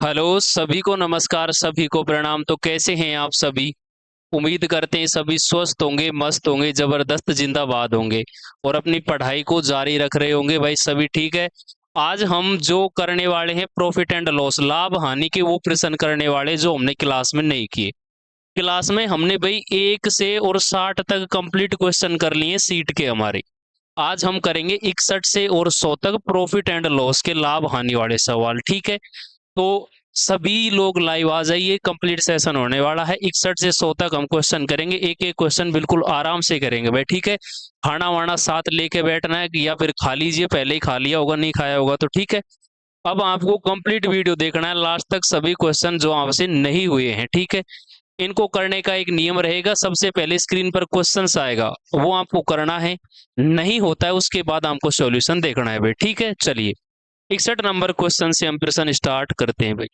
Hello सभी को नमस्कार, सभी को प्रणाम। तो कैसे हैं आप सभी? उम्मीद करते हैं सभी स्वस्थ होंगे, मस्त होंगे, जबरदस्त जिंदाबाद होंगे और अपनी पढ़ाई को जारी रख रहे होंगे। भाई सभी ठीक है। आज हम जो करने वाले हैं प्रॉफिट एंड लॉस, लाभ हानि के वो प्रश्न करने वाले जो हमने क्लास में नहीं किए। क्लास में हमने भाई 1 से 60 तक कंप्लीट क्वेश्चन कर लिए सीट के हमारे। आज हम करेंगे 61 से 100 तक प्रॉफिट एंड लॉस के लाभ हानि वाले सवाल, ठीक है। तो सभी लोग लाइव आ जाइए, कंप्लीट सेशन होने वाला है। 61 से 100 तक हम क्वेश्चन करेंगे, एक एक क्वेश्चन बिल्कुल आराम से करेंगे भाई, ठीक है। खाना वाना साथ लेके बैठना है या फिर खा लीजिए, पहले ही खा लिया होगा, नहीं खाया होगा तो ठीक है। अब आपको कंप्लीट वीडियो देखना है लास्ट तक, सभी क्वेश्चन जो आपसे नहीं हुए हैं, ठीक है। इनको करने का एक नियम रहेगा, सबसे पहले स्क्रीन पर क्वेश्चंस आएगा, वो आपको करना है। नहीं होता है उसके बाद आपको सॉल्यूशन देखना है भाई, ठीक है। चलिए 61 नंबर क्वेश्चन से हम प्रश्न स्टार्ट करते हैं भाई।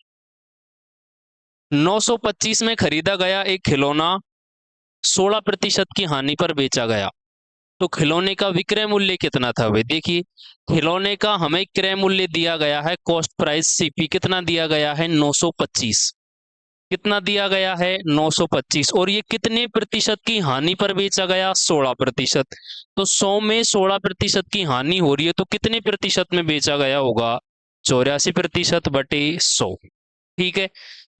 925 में खरीदा गया एक खिलौना 16% की हानि पर बेचा गया, तो खिलौने का विक्रय मूल्य कितना था भाई? देखिए, खिलौने का हमें क्रय मूल्य दिया गया है, कॉस्ट प्राइस सीपी कितना दिया गया है? 925। कितना दिया गया है? 925। और ये कितने प्रतिशत की हानि पर बेचा गया? 16%। तो 100 में 16% की हानि हो रही है, तो कितने प्रतिशत में बेचा गया होगा? 84% बटे 100, ठीक है।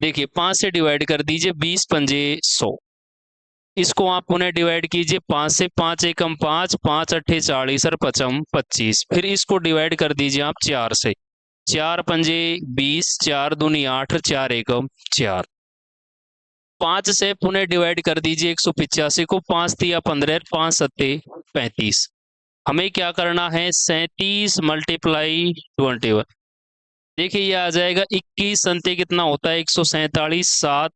देखिए 5 से डिवाइड कर दीजिए, 20 पंजे 100। इसको आप पुनः डिवाइड कीजिए 5 से, 5 एकम 5, 5 अट्ठे 40 और पचम 25। फिर इसको डिवाइड कर दीजिए आप 4 से, 4 पंजे 20, 4 दूनी 8, 4 एकम 4। 5 से पुनः डिवाइड कर दीजिए 185 को, 5 तिया 15, 5 सत्ते 35। हमें क्या करना है? 37 मल्टीप्लाई 21। देखिए ये आ जाएगा 21 संते कितना होता है? 147, 7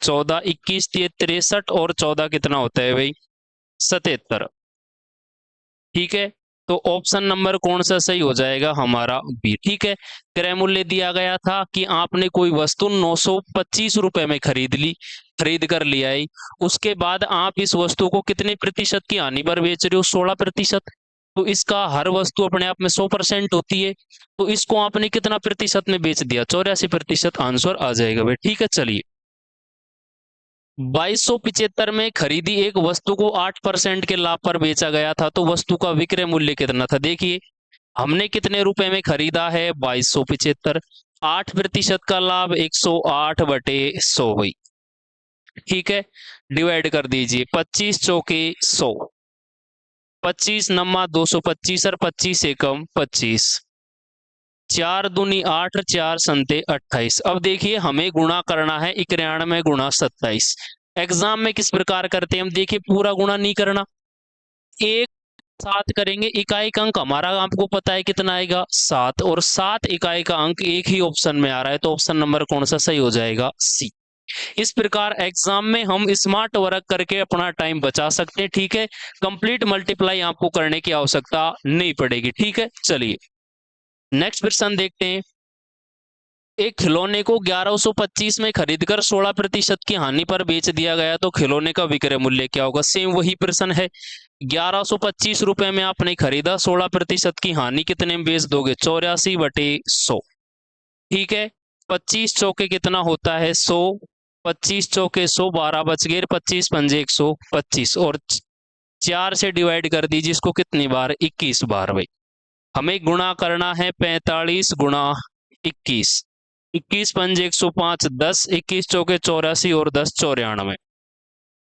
14, 21 63 और 14 कितना होता है भाई? 77, ठीक है। तो ऑप्शन नंबर कौन सा सही हो जाएगा? हमारा बी, ठीक है। क्रय मूल्य दिया गया था कि आपने कोई वस्तु 925 रुपए में खरीद ली, खरीद कर ले आई, उसके बाद आप इस वस्तु को कितने प्रतिशत की हानि पर बेच रहे हो? 16%। तो इसका हर वस्तु अपने आप में 100% होती है, तो इसको आपने कितना प्रतिशत में बेच दिया? 84%। आंसर आ जाएगा भाई, ठीक है। चलिए 2275 में खरीदी एक वस्तु को 8% के लाभ पर बेचा गया था, तो वस्तु का विक्रय मूल्य कितना था? देखिए हमने कितने रुपए में खरीदा है? 2275। 8% का लाभ 108 बटे 100 हुई, ठीक है। डिवाइड कर दीजिए 25 चौके 100, 25 नम्मा 225 और 25 एकम 25, 4 दूनी 8, 4 संते 28। अब देखिए हमें गुणा करना है 91 गुणा 27। एग्जाम में किस प्रकार करते हैं हम? देखिए पूरा गुणा नहीं करना, एक साथ करेंगे। इकाई का अंक हमारा आपको पता है कितना आएगा? 7, और 7 इकाई का अंक एक ही ऑप्शन में आ रहा है, तो ऑप्शन नंबर कौन सा सही हो जाएगा? सी। इस प्रकार एग्जाम में हम स्मार्ट वर्क करके अपना टाइम बचा सकते हैं, ठीक है। कंप्लीट मल्टीप्लाई आपको करने की आवश्यकता नहीं पड़ेगी, ठीक है। चलिए नेक्स्ट प्रश्न देखते हैं। एक खिलौने को 1125 में खरीदकर 16% की हानि पर बेच दिया गया, तो खिलौने का विक्रय मूल्य क्या होगा? सेम वही प्रश्न है। 1125 रुपए में आपने खरीदा, 16% की हानि कितने में बेच दोगे? 84 बटे 100, ठीक है। 25 चौके कितना होता है? 100। 25 चौके 100, 12 बच गए, 25 पंजे 125, और 4 से डिवाइड कर दीजिए इसको, कितनी बार? 21 बार भाई। हमें गुणा करना है 45 गुणा 21, 21 पंजे 105, 10, 21 चौके 84 और 10 94।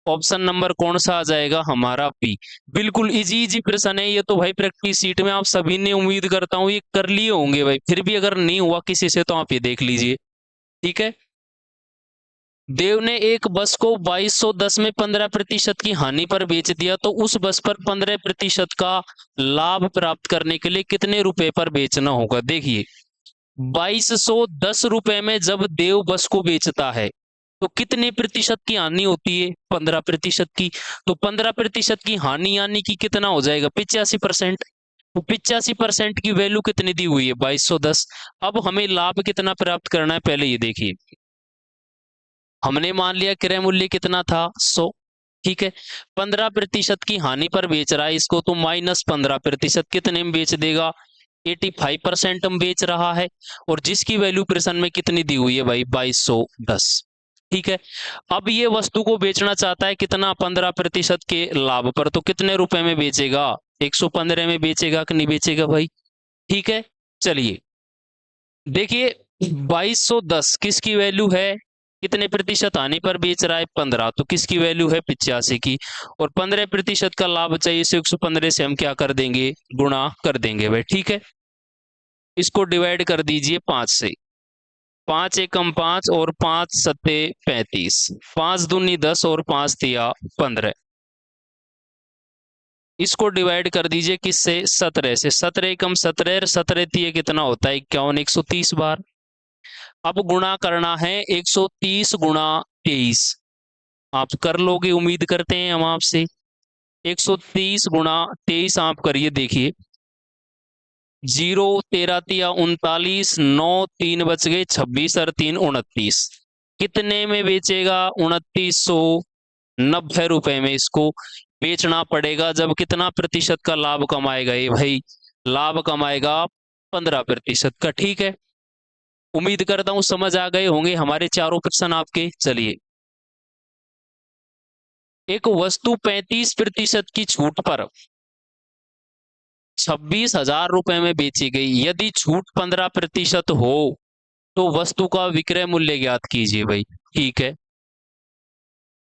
ऑप्शन नंबर कौन सा आ जाएगा? हमारा बी। बिल्कुल इजी इजी प्रश्न है ये तो भाई, प्रैक्टिस सीट में आप सभी ने उम्मीद करता हूं ये कर लिए होंगे भाई, फिर भी अगर नहीं हुआ किसी से तो आप ये देख लीजिए, ठीक है। देव ने एक बस को 2210 में 15% की हानि पर बेच दिया, तो उस बस पर 15% का लाभ प्राप्त करने के लिए कितने रुपए पर बेचना होगा? देखिए 2210 रुपए में जब देव बस को बेचता है, तो कितने प्रतिशत की हानि होती है? 15% की। तो 15% की हानि यानी कि कितना हो जाएगा? 85%। तो 85% की वैल्यू कितनी दी हुई है? 2210। अब हमें लाभ कितना प्राप्त करना है, पहले ये देखिए। हमने मान लिया क्रय मूल्य कितना था? 100, ठीक है। 15% की हानि पर बेच रहा है इसको, तो -15% कितने में बेच देगा? 85% हम बेच रहा है, और जिसकी वैल्यू प्रश्न में कितनी दी हुई है भाई 2210। ठीक है, अब ये वस्तु को बेचना चाहता है कितना, 15% के लाभ पर, तो कितने रुपए में बेचेगा, 115 में बेचेगा कि नहीं बेचेगा भाई। ठीक है, चलिए देखिए 2210 किसकी वैल्यू है, कितने प्रतिशत आने पर बेच रहा है 15, तो किसकी वैल्यू है 85 की, और 15% का लाभ चाहिए, 115 से हम क्या कर देंगे, गुणा कर देंगे भाई। ठीक है, इसको डिवाइड कर दीजिए 5 से, 5 एकम 5 और 5 सत्ते 35, 5 दूनी 10 और 5 तिया 15। इसको डिवाइड कर दीजिए किससे, 17 से, 17 एकम 17, 17 तिये कितना होता है 51, 130 बार। अब गुणा करना है 130 गुणा 23, आप कर लोगे उम्मीद करते हैं हम आपसे। 130 गुणा 23 आप करिए, देखिए 0 13 तिया 39, 9 3 बच गए 26 और 3 29, कितने में बेचेगा, 2990 रुपए में इसको बेचना पड़ेगा। जब कितना प्रतिशत का लाभ कमाएगा ये भाई, लाभ कमाएगा 15% का। ठीक है, उम्मीद करता हूं समझ आ गए होंगे हमारे चारों प्रश्न आपके। चलिए, एक वस्तु 35% की छूट पर 26,000 रुपए में बेची गई, यदि छूट 15% हो तो वस्तु का विक्रय मूल्य ज्ञात कीजिए भाई। ठीक है,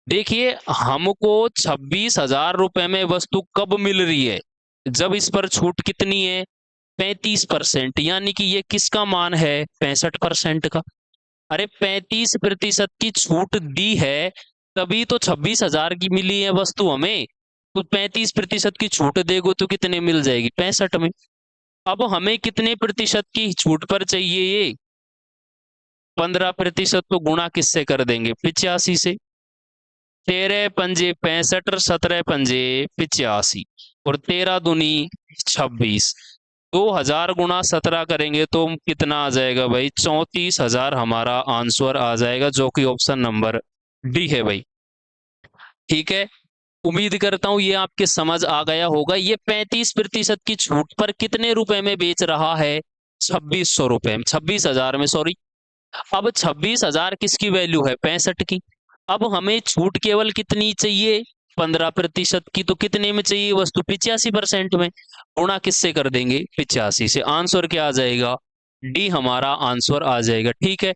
देखिए हमको 26,000 रुपए में वस्तु कब मिल रही है, जब इस पर छूट कितनी है 35%, यानी कि ये किसका मान है 65% का। अरे 35% की छूट दी है, तभी तो 26,000 की मिली है वस्तु हमें, तो 35% की छूट देगो तो कितने मिल जाएगी 65 में। अब हमें कितने प्रतिशत की छूट पर चाहिए ये 15%, तो गुणा किससे कर देंगे 85 से, 13 पंजे 65, 17 पंजे 85 और 13 दूनी 26, 2000 गुणा 17 करेंगे तो कितना आ जाएगा भाई 34,000 हमारा आंसर आ जाएगा, जो कि ऑप्शन नंबर डी है भाई। ठीक है, उम्मीद करता हूं ये आपके समझ आ गया होगा। ये 35% की छूट पर कितने रुपए में बेच रहा है 2600 रुपए में, 26,000 में, सॉरी। अब 26,000 किसकी वैल्यू है 65 की। अब हमें छूट केवल कितनी चाहिए 15% की, तो कितने में चाहिए वस्तु 85% में, गुणा किससे कर देंगे 85 से, आंसर क्या आ जाएगा डी हमारा आंसर आ जाएगा। ठीक है,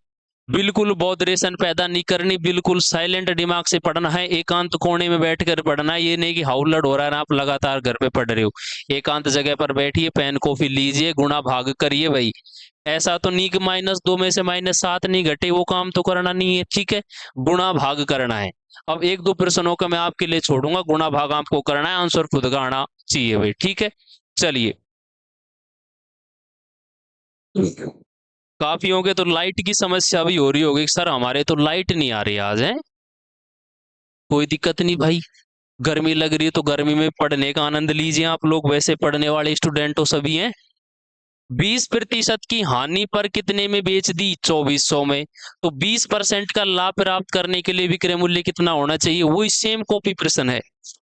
बिल्कुल बॉदरेशन पैदा नहीं करनी, बिल्कुल साइलेंट दिमाग से पढ़ना है, एकांत कोने में बैठकर पढ़ना है। ये नहीं कि हाउलट हो रहा है ना आप लगातार घर पे पढ़ रहे हो, एकांत जगह पर बैठिए, पेन कॉफी लीजिए, गुणा भाग करिए भाई। ऐसा तो नहीं कि -2 में से -7 नहीं घटे, वो काम तो करना नहीं है। ठीक है, गुणा भाग करना है। अब 1-2 प्रश्नों का मैं आपके लिए छोड़ूंगा, गुणा भाग आपको करना है, आंसर खुद का आना चाहिए भाई। ठीक है, चलिए काफी होंगे तो लाइट की समस्या भी हो रही होगी सर, हमारे तो लाइट नहीं आ रही आज है। कोई दिक्कत नहीं भाई, गर्मी लग रही है तो गर्मी में पढ़ने का आनंद लीजिए आप लोग, वैसे पढ़ने वाले स्टूडेंट तो सभी हैं। 20% की हानि पर कितने में बेच दी 2400 में, तो 20% का लाभ प्राप्त करने के लिए विक्रय मूल्य कितना होना चाहिए, वही सेम कॉपी प्रश्न है।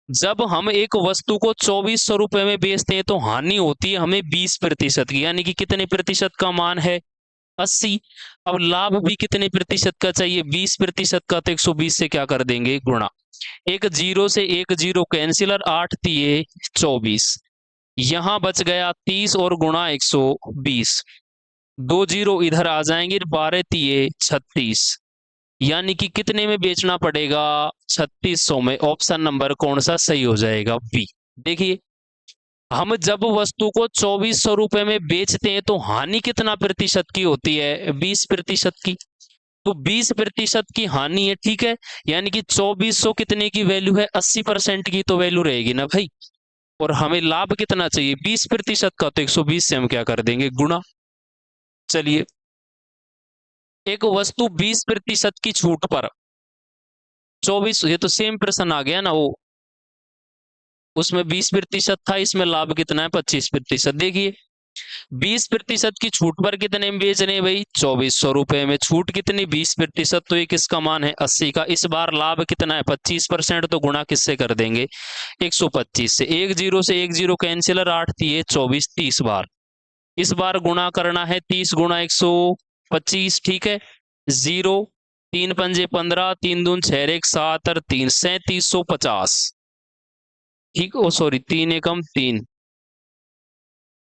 जब हम एक वस्तु को 2400 रुपए में बेचते हैं तो हानि होती है हमें 20% की, यानी कि कितने प्रतिशत का मान है 80। अब लाभ भी कितने प्रतिशत का चाहिए 20% का, तो 120 से क्या कर देंगे गुणा, एक जीरो से एक जीरो कैंसिल, 8 तिये 24, यहां बच गया 30 और गुणा 120, 2 जीरो इधर आ जाएंगे, 12 तिये 36, यानी कि कितने में बेचना पड़ेगा 3600 में। ऑप्शन नंबर कौन सा सही हो जाएगा बी। देखिए हम जब वस्तु को 2400 रुपए में बेचते हैं तो हानि कितना प्रतिशत की होती है 20% की, तो 20% की हानि है। ठीक है, यानी कि 2400 कितने की वैल्यू है 80% की तो वैल्यू रहेगी ना भाई, और हमें लाभ कितना चाहिए 20% का, तो 120 से हम क्या कर देंगे गुणा। चलिए, एक वस्तु 20% की छूट पर 24, ये तो सेम प्रश्न आ गया ना, वो उसमें 20% था, इसमें लाभ कितना है 25%। देखिए 20% की छूट पर कितने में बेच रहे हैं भाई 2400 रुपए में, छूट कितनी 20%, तो ये किसका मान है 80 का। इस बार लाभ कितना है 25%, तो गुणा किससे कर देंगे 125 से, एक जीरो से एक जीरो कैंसिलर, 8 तिये 24, 30 बार इस बार गुणा करना है 30 गुणा 125, ठीक है। 0, 3 पंजे 15, 3 दून 6, 1 7 और 3 3750, ठीक। ओ सॉरी, 3 एकम 3,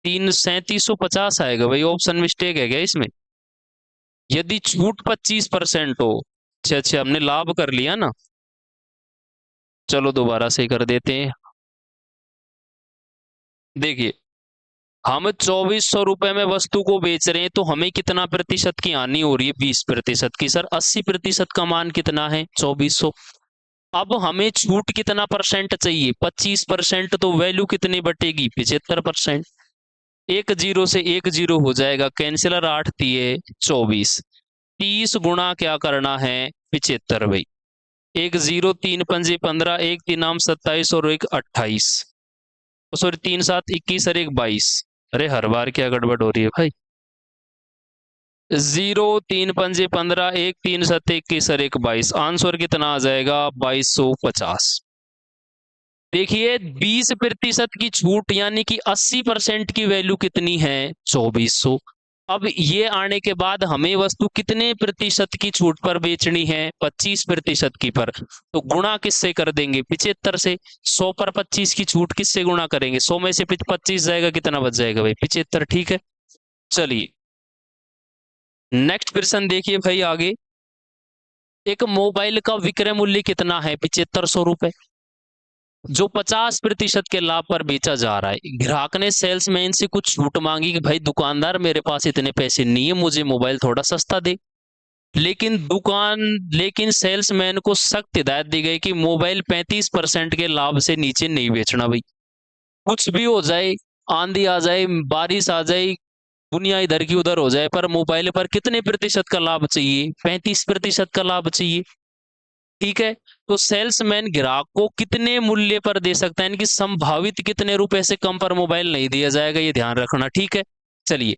3750 आएगा भाई। ऑप्शन मिस्टेक है क्या इसमें? यदि छूट 25% हो, अच्छा अच्छा, हमने लाभ कर लिया ना, चलो दोबारा से कर देते हैं। देखिए, हम 2400 रुपए में वस्तु को बेच रहे हैं, तो हमें कितना प्रतिशत की हानि हो रही है? 20% की। सर 80% का मान कितना है? 2400। अब हमें छूट कितना परसेंट चाहिए? 25%। तो वैल्यू कितनी बटेगी? 75%। एक जीरो से एक जीरो हो जाएगा कैंसिलर, 8 तिये 24। 30 गुणा क्या करना है? 75 भाई। एक जीरो, 3 पंजे 15, एक तीन आम 27 और एक 28, सॉरी 3 7 21 और एक 22। अरे हर बार क्या गड़बड़ हो रही है भाई। 0, 3 पंजे 15, एक तीन 7 21 और एक 22, आंसर कितना आ जाएगा? 2250। देखिए 20% की छूट यानी कि 80% की वैल्यू कितनी है? 2400। अब ये आने के बाद हमें वस्तु कितने प्रतिशत की छूट पर बेचनी है? 25% की पर। तो गुणा किससे कर देंगे? 75 से। 100 पर 25 की छूट किससे गुणा करेंगे? 100 में से 25 जाएगा, कितना बच जाएगा भाई? 75, ठीक है। चलिए नेक्स्ट प्रश्न देखिए भाई आगे। एक मोबाइल का विक्रय मूल्य कितना है? 7500 रुपए, जो 50% के लाभ पर बेचा जा रहा है। ग्राहक ने सेल्समैन से कुछ छूट मांगी कि भाई दुकानदार, मेरे पास इतने पैसे नहीं है, मुझे मोबाइल थोड़ा सस्ता दे। लेकिन सेल्समैन को सख्त हिदायत दी गई कि मोबाइल 35% के लाभ से नीचे नहीं बेचना भाई। कुछ भी हो जाए, आंधी आ जाए, बारिश आ जाए, दुनिया इधर की उधर हो जाए, पर मोबाइल पर कितने प्रतिशत का लाभ चाहिए? 35% का लाभ चाहिए, ठीक है। तो सेल्समैन ग्राहक को कितने मूल्य पर दे सकता है, यानी कि संभावित कितने रुपए से कम पर मोबाइल नहीं दिया जाएगा, ये ध्यान रखना, ठीक है। चलिए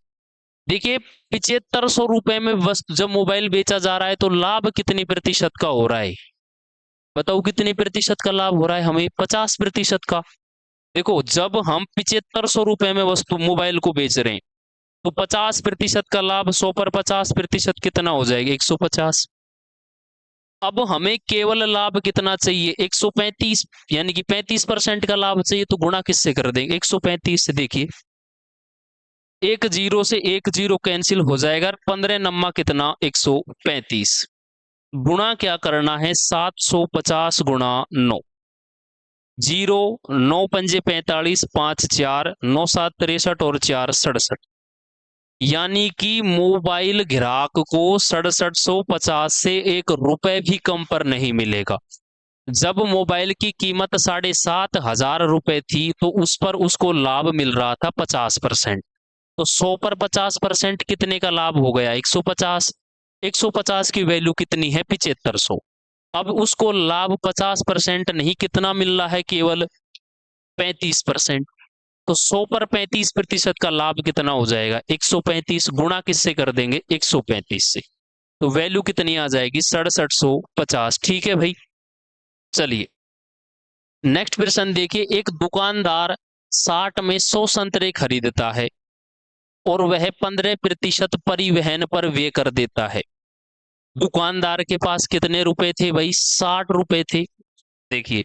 देखिए, 7500 रुपए में वस्तु जब मोबाइल बेचा जा रहा है, तो लाभ कितने प्रतिशत का हो रहा है? बताओ कितने प्रतिशत का लाभ हो रहा है हमें? 50% का। देखो जब हम 7500 रुपए में वस्तु मोबाइल को बेच रहे हैं, तो 50% का लाभ, 100 पर 50% कितना हो जाएगा? 150। अब हमें केवल लाभ कितना चाहिए? 135, यानी कि 35% का लाभ चाहिए, तो गुणा किससे कर देंगे? 135 से। देखिए एक जीरो से एक जीरो कैंसिल हो जाएगा, 15 नम्मा कितना? 135। गुणा क्या करना है? 750 गुणा 9। 0, 9 पंजे 45, 5 4, 9 7 63 और 4 67, यानी कि मोबाइल ग्राहक को 6750 से 1 रुपए भी कम पर नहीं मिलेगा। जब मोबाइल की कीमत 7500 रुपए थी, तो उस पर उसको लाभ मिल रहा था 50%। तो 100 पर 50% कितने का लाभ हो गया? 150। 150 की वैल्यू कितनी है? 7500। अब उसको लाभ 50% नहीं, कितना मिल रहा है? केवल 35%। तो 100 पर 35% का लाभ कितना हो जाएगा? 135। गुणा किससे कर देंगे? 135 से। तो वैल्यू कितनी आ जाएगी? 6750, ठीक है भाई। चलिए नेक्स्ट प्रश्न देखिए। एक दुकानदार 60 में 100 संतरे खरीदता है और वह 15% परिवहन पर व्यय कर देता है। दुकानदार के पास कितने रुपए थे भाई? 60 रुपए थे। देखिए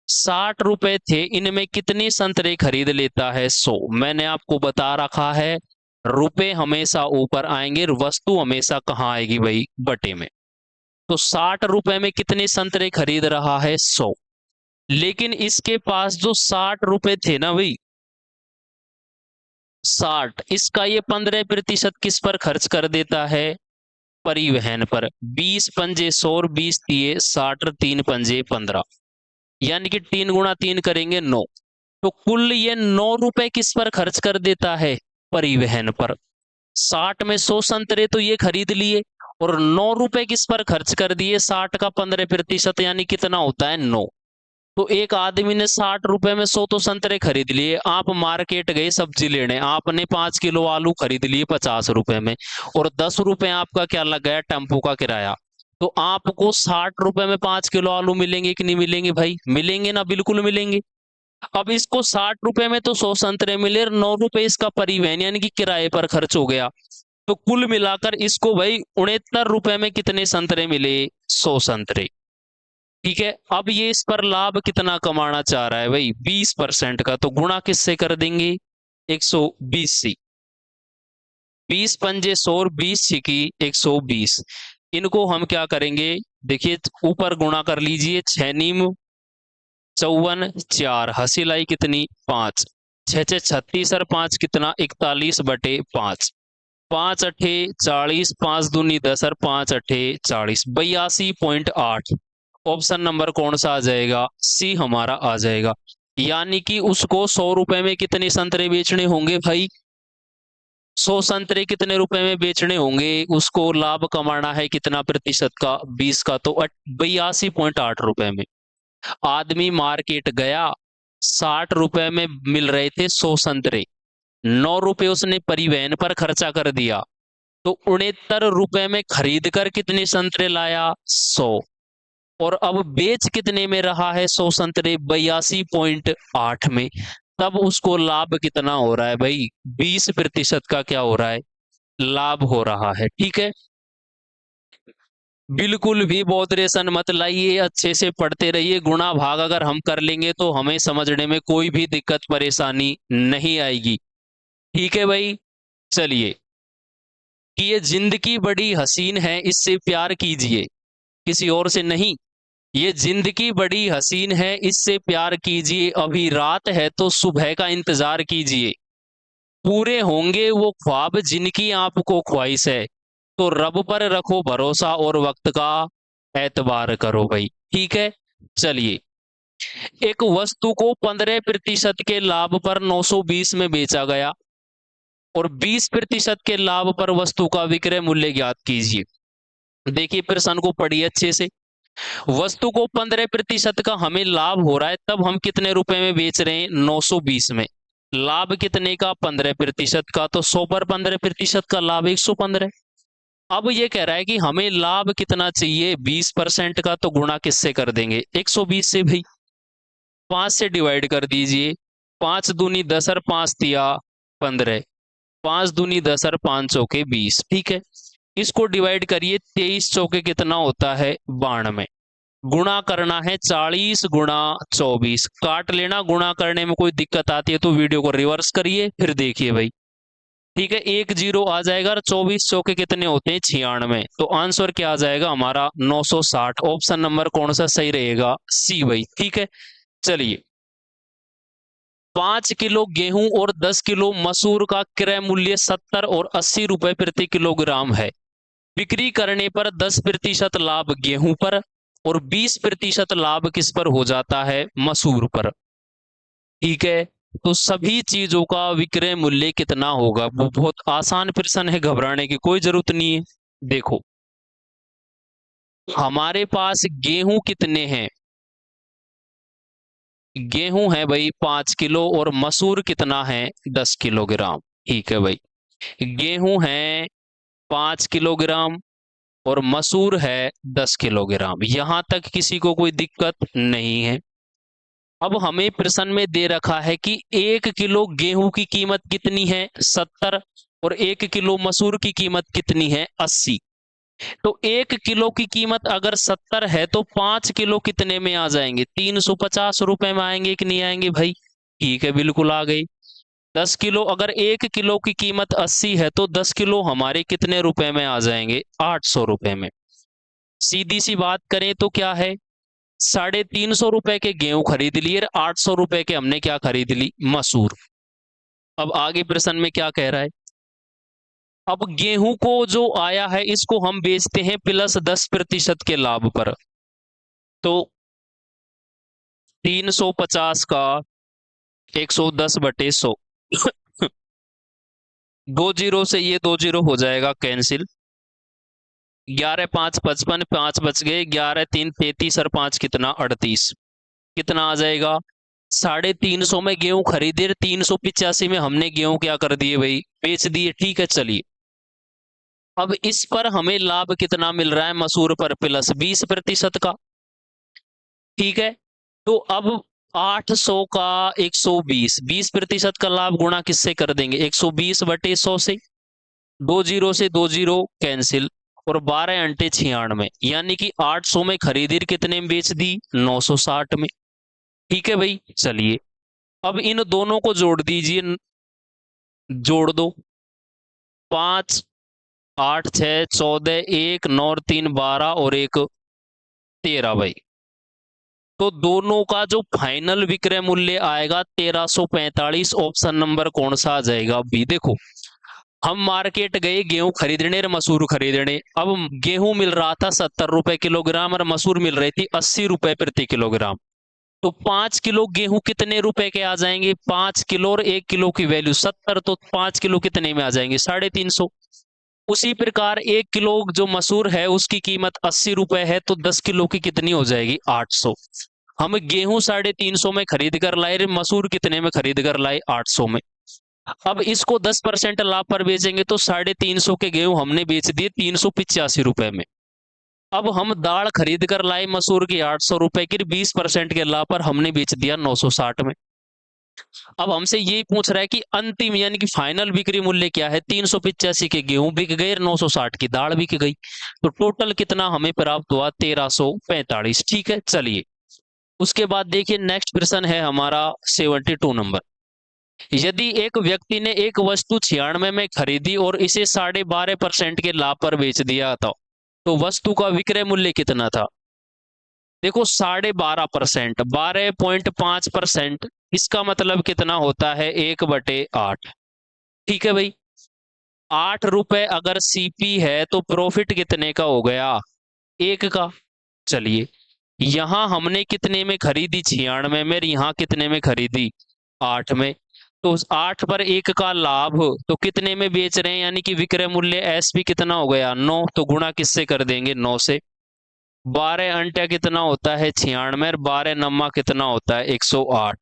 60 रुपए थे, इनमें कितने संतरे खरीद लेता है? 100। मैंने आपको बता रखा है, रुपए हमेशा ऊपर आएंगे, वस्तु हमेशा कहाँ आएगी भाई? बटे में। तो 60 रुपए में कितने संतरे खरीद रहा है? 100। लेकिन इसके पास जो 60 रुपए थे ना भाई, 60, इसका ये 15% किस पर खर्च कर देता है? परिवहन पर। 20 पंजे 100, 20 तिये 60, 3 पंजे 15, यानी कि 3 गुणा 3 करेंगे 9। तो कुल ये 9 रुपए किस पर खर्च कर देता है? परिवहन पर। 60 में 100 संतरे तो ये खरीद लिए, और 9 रुपए किस पर खर्च कर दिए? 60 का 15%, यानी कितना होता है? 9। तो एक आदमी ने 60 रुपए में 100 तो संतरे खरीद लिए। आप मार्केट गए सब्जी लेने, आपने 5 किलो आलू खरीद लिए 50 रुपए में, और 10 रुपए आपका क्या लग गया? टेम्पो का किराया। तो आपको 60 रुपए में 5 किलो आलू मिलेंगे कि नहीं मिलेंगे भाई? मिलेंगे ना, बिल्कुल मिलेंगे। अब इसको 60 रुपए में तो 100 संतरे मिले, 9 रुपए इसका परिवहन यानी कि किराए पर खर्च हो गया। तो कुल मिलाकर इसको भाई 69 रुपए में कितने संतरे मिले? 100 संतरे। ठीक है, अब ये इस पर लाभ कितना कमाना चाह रहा है भाई? 20% का। तो गुणा किससे कर देंगे? 120 से। 20 पंजे 100 और 20 छिकी 120। इनको हम क्या करेंगे? देखिए ऊपर गुणा कर लीजिए, 6 नीम 54, 4 हंसी लाई कितनी? 5, 6 6 36 और 5 कितना? 41/5। 5 अठे 40, 5 दूनी 10 और 5 अठे 40, 82.8। ऑप्शन नंबर कौन सा आ जाएगा? सी हमारा आ जाएगा। यानी कि उसको 100 रुपए में कितने संतरे बेचने होंगे भाई? 100 संतरे कितने रुपए में बेचने होंगे? उसको लाभ कमाना है कितना प्रतिशत का? 20 का। तो 82.8 रुपए में। आदमी मार्केट गया, 60 रुपए में मिल रहे थे 100 संतरे, 9 रुपए उसने परिवहन पर खर्चा कर दिया, तो 69 रुपए में खरीद कर कितने संतरे लाया? 100। और अब बेच कितने में रहा है 100 संतरे? 82.8 में। तब उसको लाभ कितना हो रहा है भाई? 20% का क्या हो रहा है? लाभ हो रहा है। ठीक है, बिल्कुल भी बॉदरेशन मत लाइए, अच्छे से पढ़ते रहिए। गुणा भाग अगर हम कर लेंगे तो हमें समझने में कोई भी दिक्कत परेशानी नहीं आएगी। ठीक है भाई, चलिए। कि ये जिंदगी बड़ी हसीन है, इससे प्यार कीजिए, किसी और से नहीं। ये जिंदगी बड़ी हसीन है, इससे प्यार कीजिए, अभी रात है तो सुबह का इंतजार कीजिए। पूरे होंगे वो ख्वाब जिनकी आपको ख्वाहिश है, तो रब पर रखो भरोसा और वक्त का एतबार करो भाई। ठीक है, चलिए। एक वस्तु को 15% के लाभ पर 920 में बेचा गया और 20% के लाभ पर वस्तु का विक्रय मूल्य ज्ञात कीजिए। देखिए प्रश्न को पढ़िए अच्छे से। वस्तु को 15% का हमें लाभ हो रहा है, तब हम कितने रुपए में बेच रहे हैं? 920 में। लाभ कितने का? 15% का। तो 100 पर 15% का लाभ 115। अब ये कह रहा है कि हमें लाभ कितना चाहिए? 20% का। तो गुणा किससे कर देंगे? 120 से भाई। 5 से डिवाइड कर दीजिए। 5 दूनी 10 और 5 तिया 15, 5 दूनी 10 और 5 चौके 20। ठीक है, इसको डिवाइड करिए, 23 चौके कितना होता है? 92। गुणा करना है 40 गुणा 24। काट लेना, गुणा करने में कोई दिक्कत आती है तो वीडियो को रिवर्स करिए फिर देखिए भाई। ठीक है, एक जीरो आ जाएगा और 24 चौके कितने होते हैं? 96। तो आंसर क्या आ जाएगा हमारा? 960। ऑप्शन नंबर कौन सा सही रहेगा? सी भाई। ठीक है, चलिए। 5 किलो गेहूं और 10 किलो मसूर का क्रय मूल्य 70 और 80 रुपए प्रति किलोग्राम है। बिक्री करने पर 10% लाभ गेहूं पर और 20% लाभ किस पर हो जाता है? मसूर पर। ठीक है, तो सभी चीजों का विक्रय मूल्य कितना होगा? वो बहुत आसान प्रश्न है, घबराने की कोई जरूरत नहीं है। देखो, हमारे पास गेहूं कितने हैं? गेहूं है भाई 5 किलो और मसूर कितना है? 10 किलोग्राम। ठीक है भाई, गेहूं है 5 किलोग्राम और मसूर है 10 किलोग्राम। यहां तक किसी को कोई दिक्कत नहीं है। अब हमें प्रश्न में दे रखा है कि 1 किलो गेहूं की कीमत कितनी है? 70। और 1 किलो मसूर की कीमत कितनी है? 80। तो 1 किलो की कीमत अगर 70 है तो 5 किलो कितने में आ जाएंगे? 350 रुपए में आएंगे कि नहीं आएंगे भाई? ठीक है, बिल्कुल आ गई। 10 किलो, अगर 1 किलो की कीमत 80 है तो 10 किलो हमारे कितने रुपए में आ जाएंगे? 800 रुपए में। सीधी सी बात करें तो क्या है? 350 रुपए के गेहूं खरीद लिए, 800 रुपए के हमने क्या खरीद ली? मसूर। अब आगे प्रश्न में क्या कह रहा है? अब गेहूं को जो आया है इसको हम बेचते हैं +10% के लाभ पर। तो 350 का 110/100। दो जीरो से ये दो जीरो हो जाएगा कैंसिल। 11 5 55, 5 बच गए, 11 3 33 और 5 कितना? 38। कितना आ जाएगा? 350 में गेहूं खरीदे, 385 में हमने गेहूं क्या कर दिए भाई? बेच दिए। ठीक है, चलिए। अब इस पर हमें लाभ कितना मिल रहा है? मसूर पर +20% का। ठीक है, तो अब 800 का 120, 20% का लाभ गुणा किससे कर देंगे? 120 बटे 100 से, 20 से 20 कैंसिल, और 12 अंटे 96, यानी कि 800 में खरीदी कितने में बेच दी? 960 में। ठीक है भाई, चलिए अब इन दोनों को जोड़ दीजिए, जोड़ दो। 5 8 6 14, 1 9 और 3 12 और 1 13 भाई। तो दोनों का जो फाइनल विक्रय मूल्य आएगा 1345। ऑप्शन नंबर कौन सा आ जाएगा? बी। देखो, हम मार्केट गए गेहूं खरीदने और मसूर खरीदने। अब गेहूं मिल रहा था 70 रुपए किलोग्राम और मसूर मिल रही थी 80 रुपए प्रति किलोग्राम। तो 5 किलो गेहूं कितने रुपए के आ जाएंगे? 5 किलो और 1 किलो की वैल्यू 70, तो 5 किलो कितने में आ जाएंगे? 350। उसी प्रकार 1 किलो जो मसूर है उसकी कीमत 80 रुपए है, तो 10 किलो की कितनी हो जाएगी? 800। हम गेहूं 350 में खरीद कर लाए, मसूर कितने में खरीद कर लाए? 800 में। अब इसको 10% लाभ पर बेचेंगे तो 350 के गेहूं हमने बेच दिए 385 रुपए में। अब हम दाल खरीद कर लाए मसूर की 800 रुपए की, 20% के लाभ पर हमने बेच दिया 960 में। अब हमसे यही पूछ रहा है कि अंतिम यानी कि फाइनल बिक्री मूल्य क्या है? 385 के गेहूं बिक गए, 960 की दाल बिक गई, तो टोटल कितना हमें प्राप्त हुआ? 1345। ठीक है, चलिए उसके बाद देखिए नेक्स्ट प्रश्न है हमारा 72 नंबर। यदि एक व्यक्ति ने एक वस्तु 96 में खरीदी और इसे 12.5% के लाभ पर बेच दिया था, तो वस्तु का विक्रय मूल्य कितना था? देखो 12.5%, 12.5%, इसका मतलब कितना होता है? 1/8। ठीक है भाई, 8 रुपए अगर सीपी है तो प्रॉफिट कितने का हो गया? 1 का। चलिए यहां हमने कितने में खरीदी? 96 में। यहां कितने में खरीदी? 8 में। तो 8 पर 1 का लाभ, तो कितने में बेच रहे हैं? यानी कि विक्रय मूल्य एस भी कितना हो गया? 9। तो गुणा किससे कर देंगे? 9 से। 12 अंट्या कितना होता है? 96, और 12 नम्मा कितना होता है? 108।